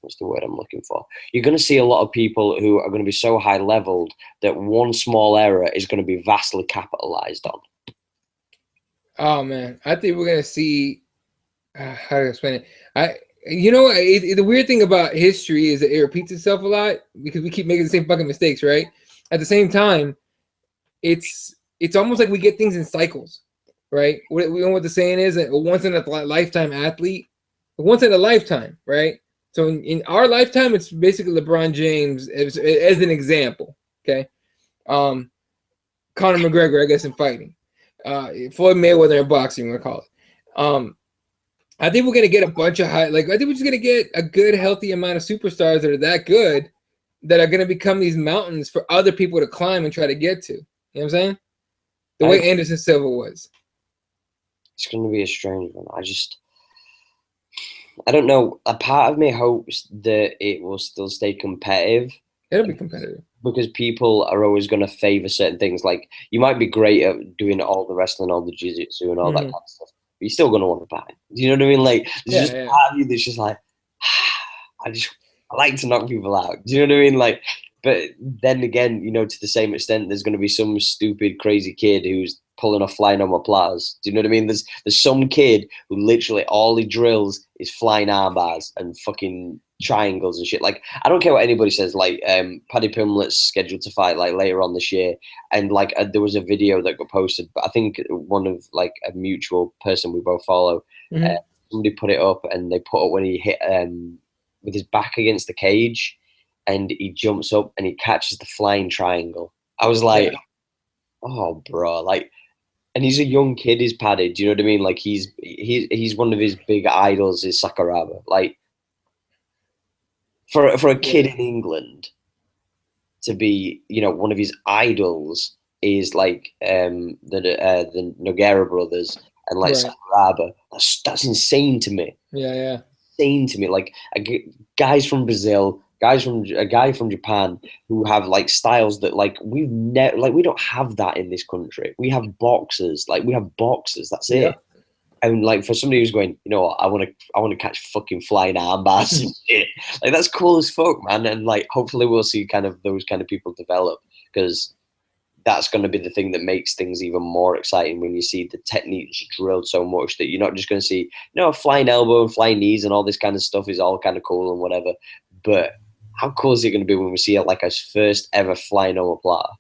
what's the word I'm looking for? You're going to see a lot of people who are going to be so high leveled that one small error is going to be vastly capitalized on. Oh man, I think we're going to see how to explain it. The weird thing about history is that it repeats itself a lot because we keep making the same fucking mistakes, right? At the same time, it's almost like we get things in cycles, right? We know what the saying is, a once in a lifetime athlete, once in a lifetime, right? So in our lifetime, it's basically LeBron James as an example, okay? Conor McGregor, I guess, in fighting. Floyd Mayweather in boxing, we're going to call it. I think we're going to get a bunch of I think we're just going to get a good, healthy amount of superstars that are that good that are going to become these mountains for other people to climb and try to get to. You know what I'm saying? The way Anderson Silva was. It's going to be a strange one. I don't know. A part of me hopes that it will still stay competitive. It'll be competitive. Because people are always going to favor certain things. Like, you might be great at doing all the wrestling, all the jiu-jitsu and all that kind of stuff, but you're still going to want to buy. Do you know what I mean? Like, there's just part of you that's just like, I like to knock people out. Do you know what I mean? Like, but then again, to the same extent, there's going to be some stupid, crazy kid who's pulling off flying omoplatas. Do you know what I mean? There's some kid who literally all he drills is flying arm bars and fucking triangles and shit. Like, I don't care what anybody says. Like, Paddy Pimblett's scheduled to fight like later on this year, and like there was a video that got posted. But I think one of like a mutual person we both follow, somebody put it up, and they put it when he hit with his back against the cage, and he jumps up and he catches the flying triangle. I was like, oh, bro, like, and he's a young kid. He's padded. Do you know what I mean? Like he's one of his big idols is Sakuraba. Like for a kid in England to be, you know, one of his idols is like the Nogueira brothers and like Sakuraba. That's insane to me. Yeah. Insane to me. Like guys from Brazil, a guy from Japan who have like styles that like we've never, like we don't have that in this country. We have boxers. That's it. Yeah. And like for somebody who's going, you know what, I want to catch fucking flying arm bars and shit. Like that's cool as fuck, man. And like hopefully we'll see kind of those kind of people develop, because that's going to be the thing that makes things even more exciting when you see the techniques drilled so much that you're not just going to see, you know, flying elbow and flying knees and all this kind of stuff is all kind of cool and whatever. But how cool is it going to be when we see it like as first ever flying omoplata?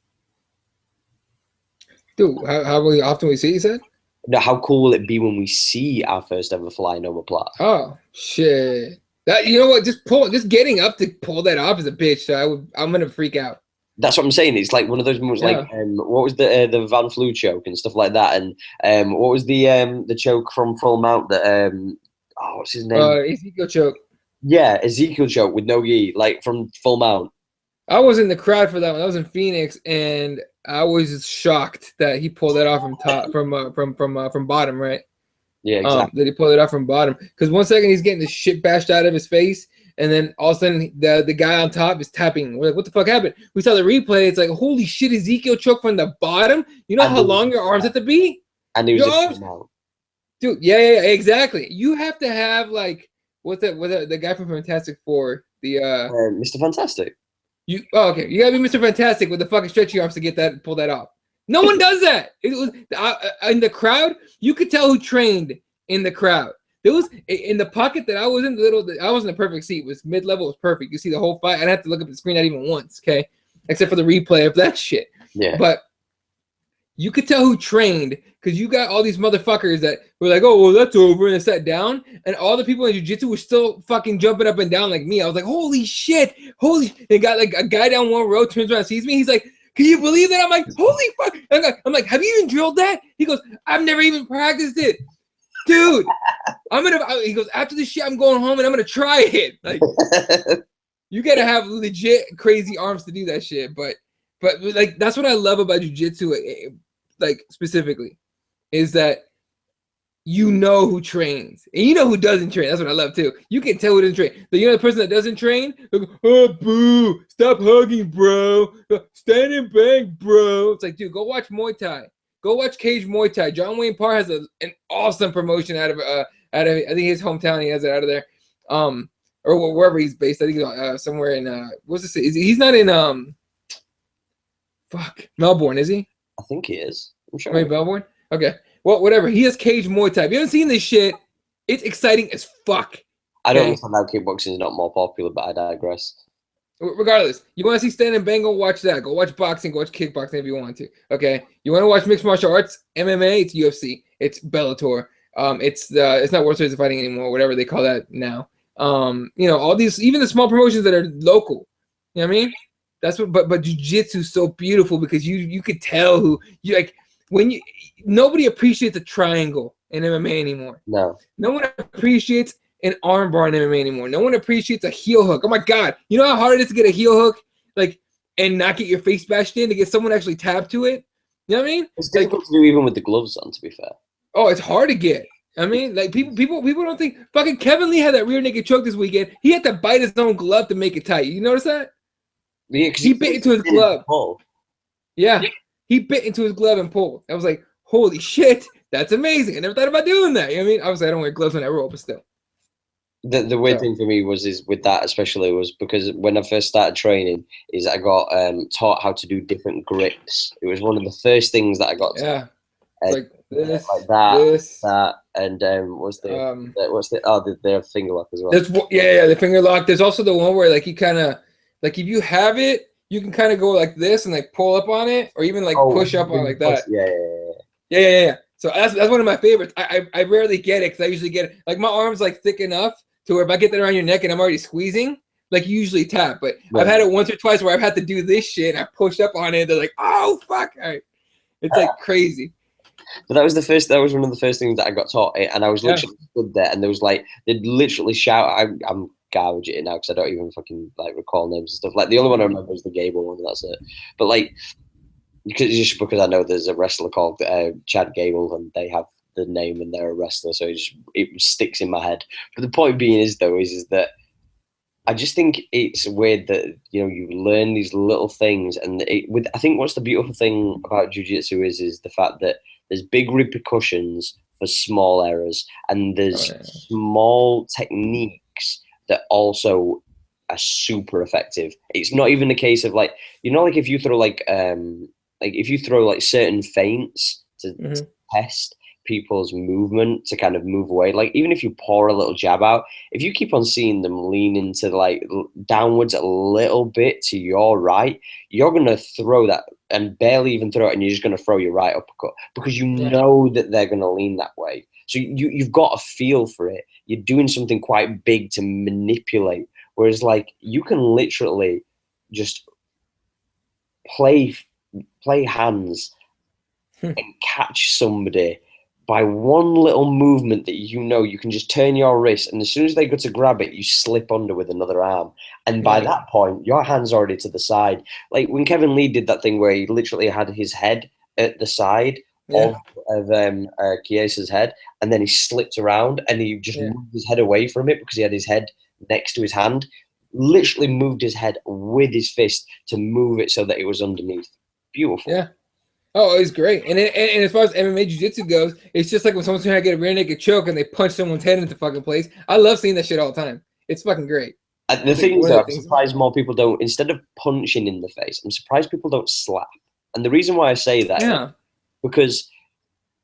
Dude, how often we see it, you said? No, how cool will it be when we see our first ever flying omoplata? Oh shit! That, you know what? Just getting up to pull that off is a bitch. So I'm gonna freak out. That's what I'm saying. It's like one of those moments, like what was the Van Flew choke and stuff like that, and what was the choke from Full Mount that what's his name? Ezekiel choke. Yeah, Ezekiel choke with no gi, like from Full Mount. I was in the crowd for that one. I was in Phoenix, and I was shocked that he pulled that off from top, from bottom, right? Yeah, exactly. That he pulled it off from bottom. Because 1 second he's getting the shit bashed out of his face, and then all of a sudden the guy on top is tapping. We're like, what the fuck happened? We saw the replay. It's like, holy shit, Ezekiel choke from the bottom. You know how long your arms have to be? And he was dude. Yeah, exactly. You have to have like the guy from Fantastic Four, the Mr. Fantastic. Okay. You gotta be Mr. Fantastic with the fucking stretchy arms to pull that off. No one does that. It was in the crowd. You could tell who trained in the crowd. There was in the pocket that I was in. I was in the perfect seat. It was mid-level. It was perfect. You see the whole fight. I didn't have to look at the screen not even once. Okay, except for the replay of that shit. Yeah. But you could tell who trained, because you got all these motherfuckers that were like, oh, well, that's over, and they sat down, and all the people in jiu-jitsu were still fucking jumping up and down like me. I was like, holy shit, they got like a guy down one row, turns around, sees me, he's like, can you believe that? I'm like, holy fuck. I'm like, have you even drilled that? He goes, I've never even practiced it. Dude, he goes, after this shit, I'm going home and I'm going to try it. Like, you got to have legit crazy arms to do that shit. But like, that's what I love about jiu-jitsu, like specifically, is that you know who trains and you know who doesn't train. That's what I love too. You can tell who doesn't train. But you know the person that doesn't train, they go, oh boo, stop hugging, bro. Stand and bang, bro. It's like, dude, go watch Muay Thai. Go watch Cage Muay Thai. John Wayne Parr has an awesome promotion out of I think his hometown. He has it out of there, or wherever he's based. I think he's somewhere in what's the city? He's not in Melbourne, is he? I think he is. I'm sure. Wait, Melbourne? Okay. Well, whatever. He has Cage Muay Thai. If you haven't seen this shit, it's exciting as fuck. I don't understand how kickboxing is not more popular, but I digress. Regardless, you want to see stand and bang, go watch that. Go watch boxing, go watch kickboxing if you want to. Okay. You want to watch mixed martial arts, MMA, it's UFC, it's Bellator. It's not World Series of Fighting anymore, whatever they call that now. You know, all these, even the small promotions that are local. You know what I mean? That's what. But jiu-jitsu is so beautiful because you could tell who you like. Nobody appreciates a triangle in MMA anymore. No one appreciates an arm bar in MMA anymore. No one appreciates a heel hook. Oh my god, you know how hard it is to get a heel hook, like, and not get your face bashed in, to get someone actually tapped to it. You know what I mean? It's difficult to do even with the gloves on, to be fair. Oh, it's hard to get. I mean, like people don't think fucking Kevin Lee had that rear naked choke this weekend. He had to bite his own glove to make it tight. You notice that? Yeah, he bit into his glove. Yeah. He bit into his glove and pulled. I was like, holy shit, that's amazing. I never thought about doing that. You know what I mean? Obviously, I don't wear gloves when I roll, but still. The weird thing for me is with that especially was because when I first started training is I got taught how to do different grips. It was one of the first things that I got. Yeah. Like this, like that, and what's the finger lock as well. The finger lock. There's also the one where like you kind of like if you have it, you can kind of go like this and like pull up on it, or even like push up on like that. Yeah. So that's one of my favorites. I rarely get it because I usually get it like my arm's like thick enough to where if I get that around your neck and I'm already squeezing, like you usually tap. But Right. I've had it once or twice where I've had to do this shit. And I pushed up on it. They're like, oh fuck! All right. It's like crazy. But that was one of the first things that I got taught, and I was literally stood there, and there was like they'd literally shout. I'm garbage at it now because I don't even fucking like recall names and stuff. Like the only one I remember is the Gable one, and that's it. But like because I know there's a wrestler called Chad Gable, and they have the name, and they're a wrestler, so it sticks in my head. But the point being is that I just think it's weird that you learn these little things, and I think what's the beautiful thing about jiu-jitsu is the fact that there's big repercussions for small errors, and there's small techniques that also are super effective. It's not even a case of like like if you throw like certain feints to test people's movement to kind of move away, like even if you pour a little jab out, if you keep on seeing them lean into like downwards a little bit to your right, you're going to throw that and barely even throw it, and you're just going to throw your right uppercut because you know that they're going to lean that way. So you've got a feel for it. You're doing something quite big to manipulate, whereas like you can literally just play hands and catch somebody by one little movement that you can just turn your wrist, and as soon as they go to grab it, you slip under with another arm, and by that point your hand's already to the side. Like when Kevin Lee did that thing where he literally had his head at the side of Chiesa's head, and then he slipped around and he just moved his head away from it because he had his head next to his hand, literally moved his head with his fist to move it so that it was underneath. Beautiful. Yeah. Oh, it's great. And as far as MMA Jiu-Jitsu goes, it's just like when someone's trying to get a rear naked choke and they punch someone's head into fucking place. I love seeing that shit all the time. It's fucking great. The thing is, I'm surprised more people don't, instead of punching in the face, I'm surprised people don't slap. And the reason why I say that is because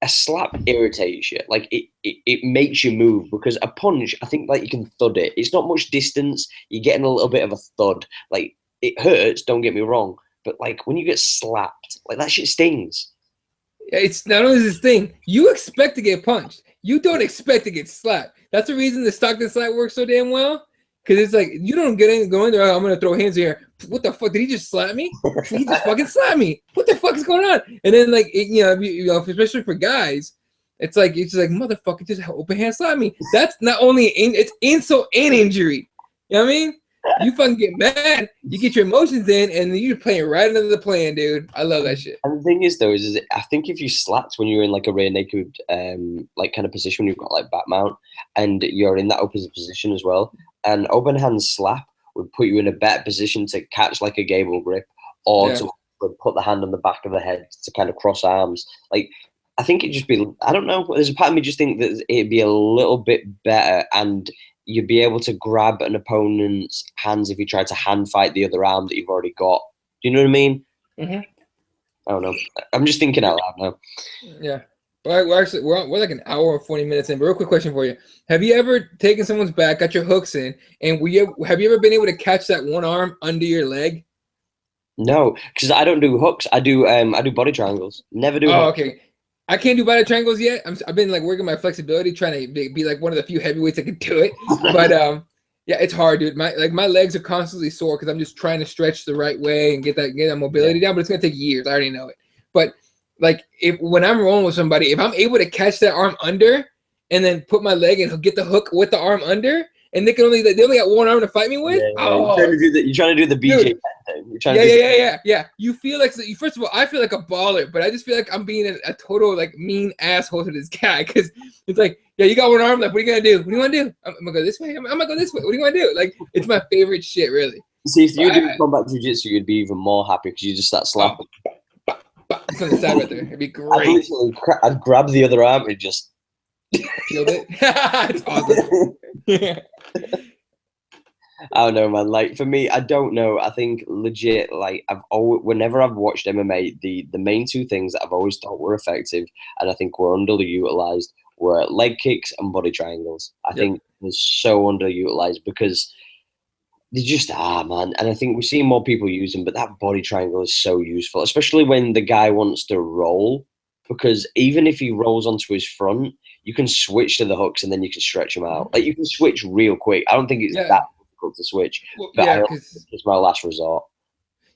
a slap irritates you. Like it makes you move, because a punch, I think like you can thud it. It's not much distance. You're getting a little bit of a thud. Like it hurts, don't get me wrong. But like when you get slapped, like that shit stings. It's not only this thing, you expect to get punched. You don't expect to get slapped. That's the reason the Stockton slap works so damn well. Because it's like you don't go in there. Oh, I'm gonna throw hands here. What the fuck? Did he just slap me? He just fucking slapped me. What the fuck is going on? And then like especially for guys, it's like motherfucker, just open hand slap me. That's not only it's insult and injury. You know what I mean? You fucking get mad, you get your emotions in, and you're playing right into the plan, dude. I love that shit. And the thing is, though, is I think if you slapped when you're in like a rear naked, like kind of position, when you've got like back mount, and you're in that opposite position as well, an open hand slap would put you in a better position to catch like a Gable grip, or to put the hand on the back of the head to kind of cross arms. Like I think it'd just be, I don't know. There's a part of me just think that it'd be a little bit better, and you'd be able to grab an opponent's hands if you try to hand fight the other arm that you've already got. Do you know what I mean? Mm-hmm. I don't know. I'm just thinking out loud now. Yeah. Well, we're like an hour and 40 minutes in. But real quick question for you: have you ever taken someone's back, got your hooks in, and have you ever been able to catch that one arm under your leg? No, because I don't do hooks. I do body triangles. Never do. Oh, hooks. okay. I can't do body triangles yet. I've been like working my flexibility, trying to be like one of the few heavyweights that can do it. But yeah, it's hard, dude. My legs are constantly sore because I'm just trying to stretch the right way and get that mobility down. But it's gonna take years. I already know it. But like when I'm rolling with somebody, if I'm able to catch that arm under and then put my leg and get the hook with the arm under, and they only got one arm to fight me with. Yeah. Oh, you're trying to do the BJ thing. Yeah. You feel like, first of all, I feel like a baller, but I just feel like I'm being a total like mean asshole to this guy, because it's like, yeah, you got one arm left. What are you gonna do? What do you want to do? I'm gonna go this way. I'm gonna go this way. What do you want to do? Like, it's my favorite shit, really. See, if you did combat jiu-jitsu, you'd be even more happy because you just start slapping. It's on the side right there. It'd be great. I'd grab the other arm and just killed it. It's awesome. I don't know, man. Like for me, I don't know. I think legit, like whenever I've watched MMA, the main two things that I've always thought were effective, and I think were underutilized, were leg kicks and body triangles. I think they're so underutilized because they just are, man. And I think we're seeing more people use them, but that body triangle is so useful, especially when the guy wants to roll. Because even if he rolls onto his front, you can switch to the hooks and then you can stretch him out. Like you can switch real quick. I don't think it's that difficult difficult to switch. Well, But yeah, it's my last resort.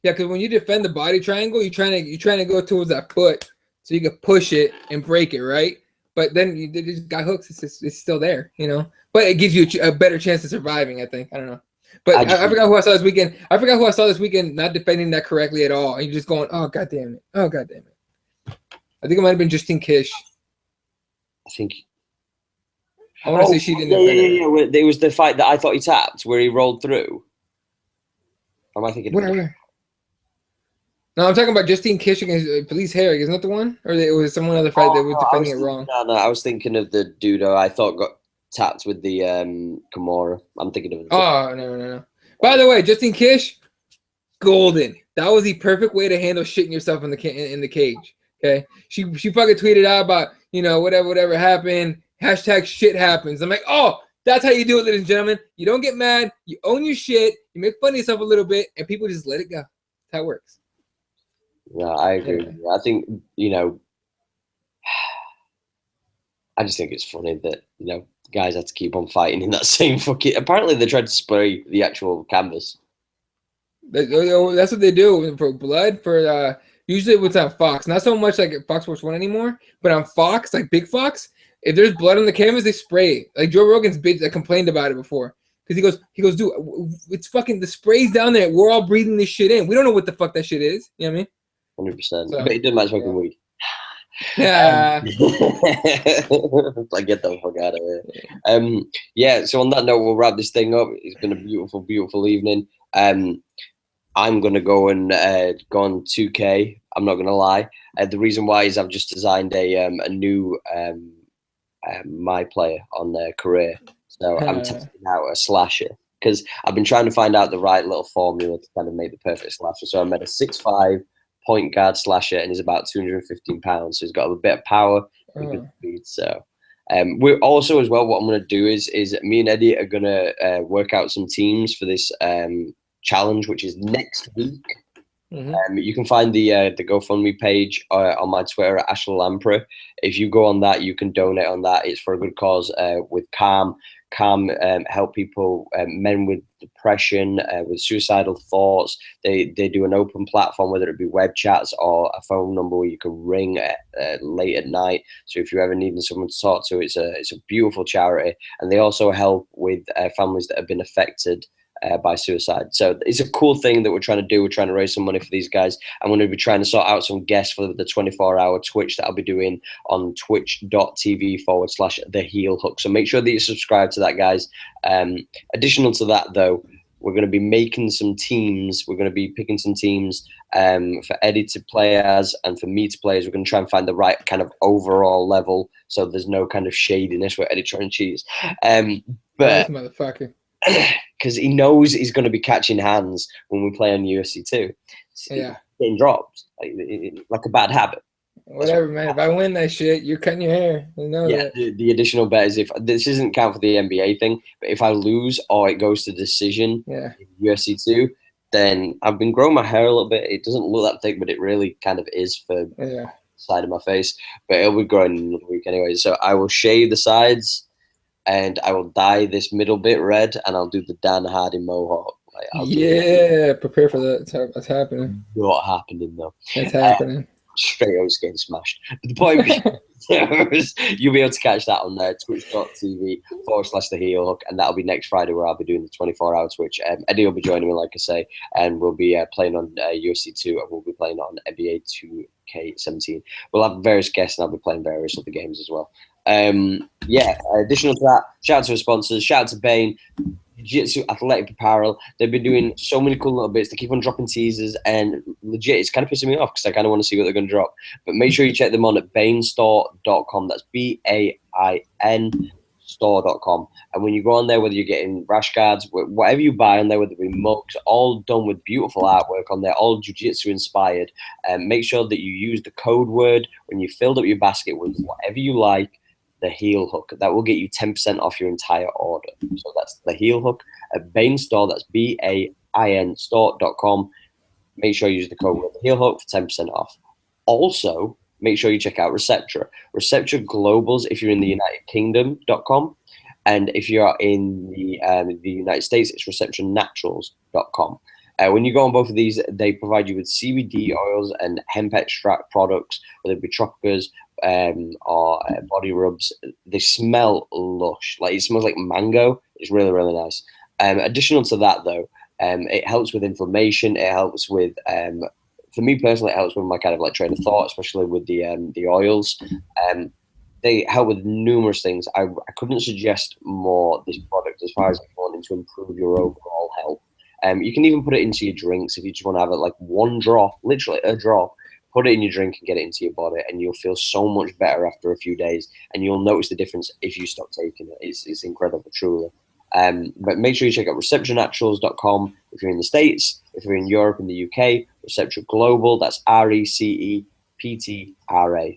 Yeah, because when you defend the body triangle, you're trying to go towards that foot so you can push it and break it, right? But then you just got hooks. It's still there, you know. But it gives you a better chance of surviving. I think. I don't know. But I forgot who I saw this weekend. I forgot who I saw this weekend not defending that correctly at all. And you're just going, oh god damn it, oh god damn it. I think it might have been Justine Kish. I think. I want to say she didn't defend it. Yeah. There was the fight that I thought he tapped where he rolled through. Or am I thinking? Where? No, I'm talking about Justine Kish against Felice Herrig. Isn't that the one? Or it was someone other fight that was defending it wrong? No, I was thinking of the dude I thought got tapped with the Kimura. I'm thinking of. Oh no. By the way, Justine Kish, golden. That was the perfect way to handle shitting yourself in the cage. Okay, she fucking tweeted out about whatever happened. Hashtag shit happens. I'm like, oh, that's how you do it, ladies and gentlemen. You don't get mad. You own your shit. You make fun of yourself a little bit, and people just let it go. That's how it works. Yeah, I agree. Yeah. I think I just think it's funny that guys had to keep on fighting in that same fucking. Apparently, they tried to spray the actual canvas. That's what they do for blood. For usually it's on Fox, not so much like Fox Sports 1 anymore, but on Fox, like Big Fox, if there's blood on the canvas, they spray it. Like Joe Rogan's bitch that complained about it before. Because he goes, dude, it's fucking the spray's down there. We're all breathing this shit in. We don't know what the fuck that shit is. You know what I mean? 100%. But it doesn't matter smoking weed. Yeah. Like, get the fuck out of here. Yeah, so on that note, we'll wrap this thing up. It's been a beautiful, beautiful evening. I'm going to go and go on 2K. I'm not going to lie. The reason why is I've just designed a new my player on their career. So I'm testing out a slasher because I've been trying to find out the right little formula to kind of make the perfect slasher. So I made a 6'5" point guard slasher, and he's about 215 pounds. So he's got a bit of power and good speed. So we're also as well. What I'm going to do is me and Eddie are going to work out some teams for this challenge, which is next week. You can find the GoFundMe page on my Twitter at @Lamprey. If you go on that, you can donate on that. It's for a good cause with Calm help people, men with depression, with suicidal thoughts. They do an open platform, whether it be web chats or a phone number where you can ring late at night. So if you're ever needing someone to talk to, it's a beautiful charity. And they also help with families that have been affected by suicide. So it's a cool thing that we're trying to do. We're trying to raise some money for these guys. I'm going to be trying to sort out some guests for the 24-hour Twitch that I'll be doing on twitch.tv/The Heel Hook. So make sure that you subscribe to that, guys. Additional to that, though, we're going to be making some teams. We're going to be picking some teams for Eddie to play as and for me to play as. We're going to try and find the right kind of overall level so there's no kind of shadiness where Eddie trying to cheese. But motherfucker. Because he knows he's going to be catching hands when we play on UFC 2. Yeah. Getting dropped. Like a bad habit. Whatever, man. If I win that shit, you're cutting your hair. You know that. The additional bet is if this doesn't count for the NBA thing, but if I lose or it goes to decision in UFC 2, then I've been growing my hair a little bit. It doesn't look that thick, but it really kind of is for the side of my face. But it'll be growing in another week anyway. So I will shave the sides. And I will dye this middle bit red, and I'll do the Dan Hardy mohawk. Prepare for that. It's happening. Not happening though. It's happening. Straight out getting smashed. But the point is, you'll be able to catch that on twitch.tv/The Heel Hook, and that'll be next Friday where I'll be doing the 24-hour Twitch. Eddie will be joining me, like I say, and we'll be playing on UFC 2, and we'll be playing on NBA 2K17. We'll have various guests, and I'll be playing various other games as well. Additional to that, shout out to our sponsors, shout out to Bane, Jiu-Jitsu Athletic Apparel. They've been doing so many cool little bits. They keep on dropping teasers, and legit, it's kind of pissing me off because I kind of want to see what they're going to drop. But make sure you check them on at bainstore.com. That's BAIN store.com. And when you go on there, whether you're getting rash guards, whatever you buy on there, whether it be mugs, all done with beautiful artwork on there, all jiu-jitsu inspired. Make sure that you use the code word when you filled up your basket with whatever you like, The Heel Hook. That will get you 10% off your entire order. So that's The Heel Hook at Bain Store. That's BAIN store.com. Make sure you use the code word The Heel Hook for 10% off. Also, make sure you check out Receptra. Receptra Globals, if you're in the United Kingdom.com. And if you're in the United States, it's receptionnaturals.com. When you go on both of these, they provide you with CBD oils and hemp extract products, whether it be tropicas or body rubs. They smell lush. Like, it smells like mango. It's really, really nice. Additional to that, though, it helps with inflammation. It helps with, for me personally, it helps with my kind of like train of thought, especially with the oils. They help with numerous things. I couldn't suggest more this product as far as wanting to improve your overall health. You can even put it into your drinks if you just want to have it like one drop, literally a drop. Put it in your drink and get it into your body, and you'll feel so much better after a few days. And you'll notice the difference if you stop taking it. It's incredible, truly. But make sure you check out receptionnaturals.com if you're in the States. If you're in Europe and the UK, Receptra Global. That's RECEPTRA.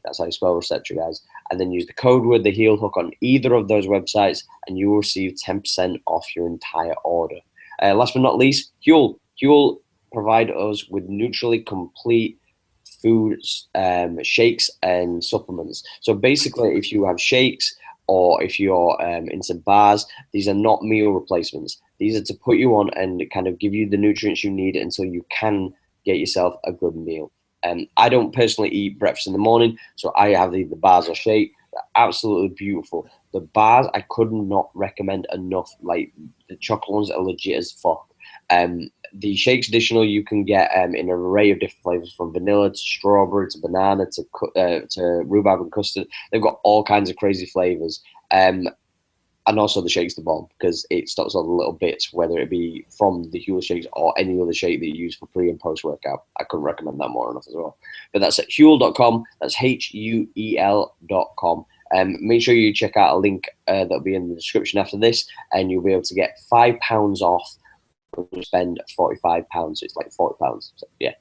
That's how you spell Receptra, guys. And then use the code word, the heel hook, on either of those websites, and you will receive 10% off your entire order. Last but not least, Huel. Huel provide us with neutrally complete food shakes and supplements. So basically, if you have shakes or if you're into bars, these are not meal replacements. These are to put you on and kind of give you the nutrients you need until you can get yourself a good meal. I don't personally eat breakfast in the morning, so I have the bars or shake. They're absolutely beautiful. The bars I could not recommend enough. Like, the chocolate ones are legit as fuck. The shakes additional you can get in an array of different flavors, from vanilla to strawberry to banana to rhubarb and custard. They've got all kinds of crazy flavors. And also the shake's the bomb because it stops all the little bits, whether it be from the Huel shakes or any other shake that you use for pre and post workout. I couldn't recommend that more enough as well. But that's at Huel.com. That's HUEL.com. Make sure you check out a link that'll be in the description after this, and you'll be able to get £5 off when you spend £45. So it's like £40. So, yeah.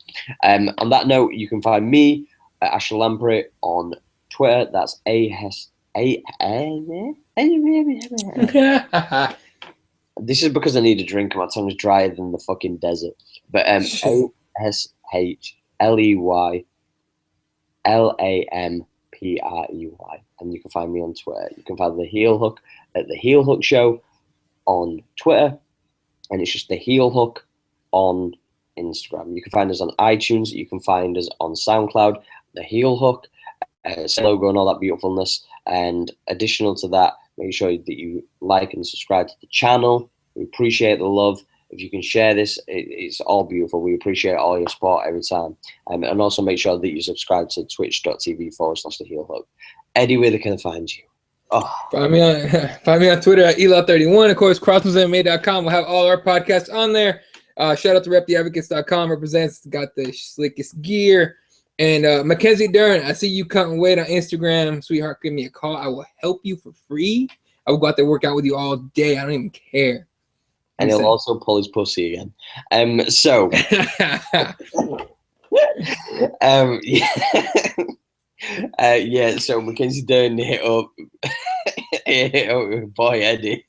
On that note, you can find me at Ashley Lamprey on Twitter. That's This is because I need a drink and my tongue's drier than the fucking desert. But ASHLEYLAMPREY. And you can find me on Twitter. You can find the Heel Hook at the Heel Hook Show on Twitter. And it's just the Heel Hook on Instagram. You can find us on iTunes. You can find us on SoundCloud. The Heel Hook. Logo and all that beautifulness. And additional to that, make sure that you like and subscribe to the channel. We appreciate the love. If you can share this, it's all beautiful. We appreciate all your support every time. And also make sure that you subscribe to twitch.tv/the Heel Hook. Eddie, where can I find you? Oh. Find me on Twitter at Ela31. Of course, crossmanmma.com. We'll have all our podcasts on there. Shout out to reptheadvocates.com. Represents, got the slickest gear. And Mackenzie Dern, I see you cutting weight on Instagram. Sweetheart, give me a call. I will help you for free. I will go out there work out with you all day. I don't even care. And he'll also pull his pussy again. So so Mackenzie Dern hit up boy Eddie.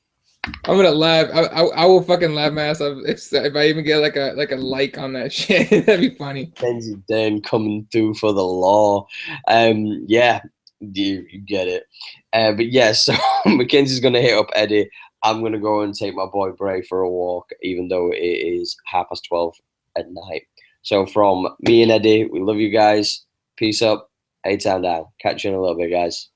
I'm gonna laugh. I will fucking laugh my ass off if I even get like a like on that shit. That'd be funny. Mackenzie Dern coming through for the law. Yeah, you get it. But yeah, so Mackenzie's gonna hit up Eddie. I'm gonna go and take my boy Bray for a walk, even though it is 12:30 at night. So from me and Eddie, we love you guys. Peace up. A-Town down. Catch you in a little bit, guys.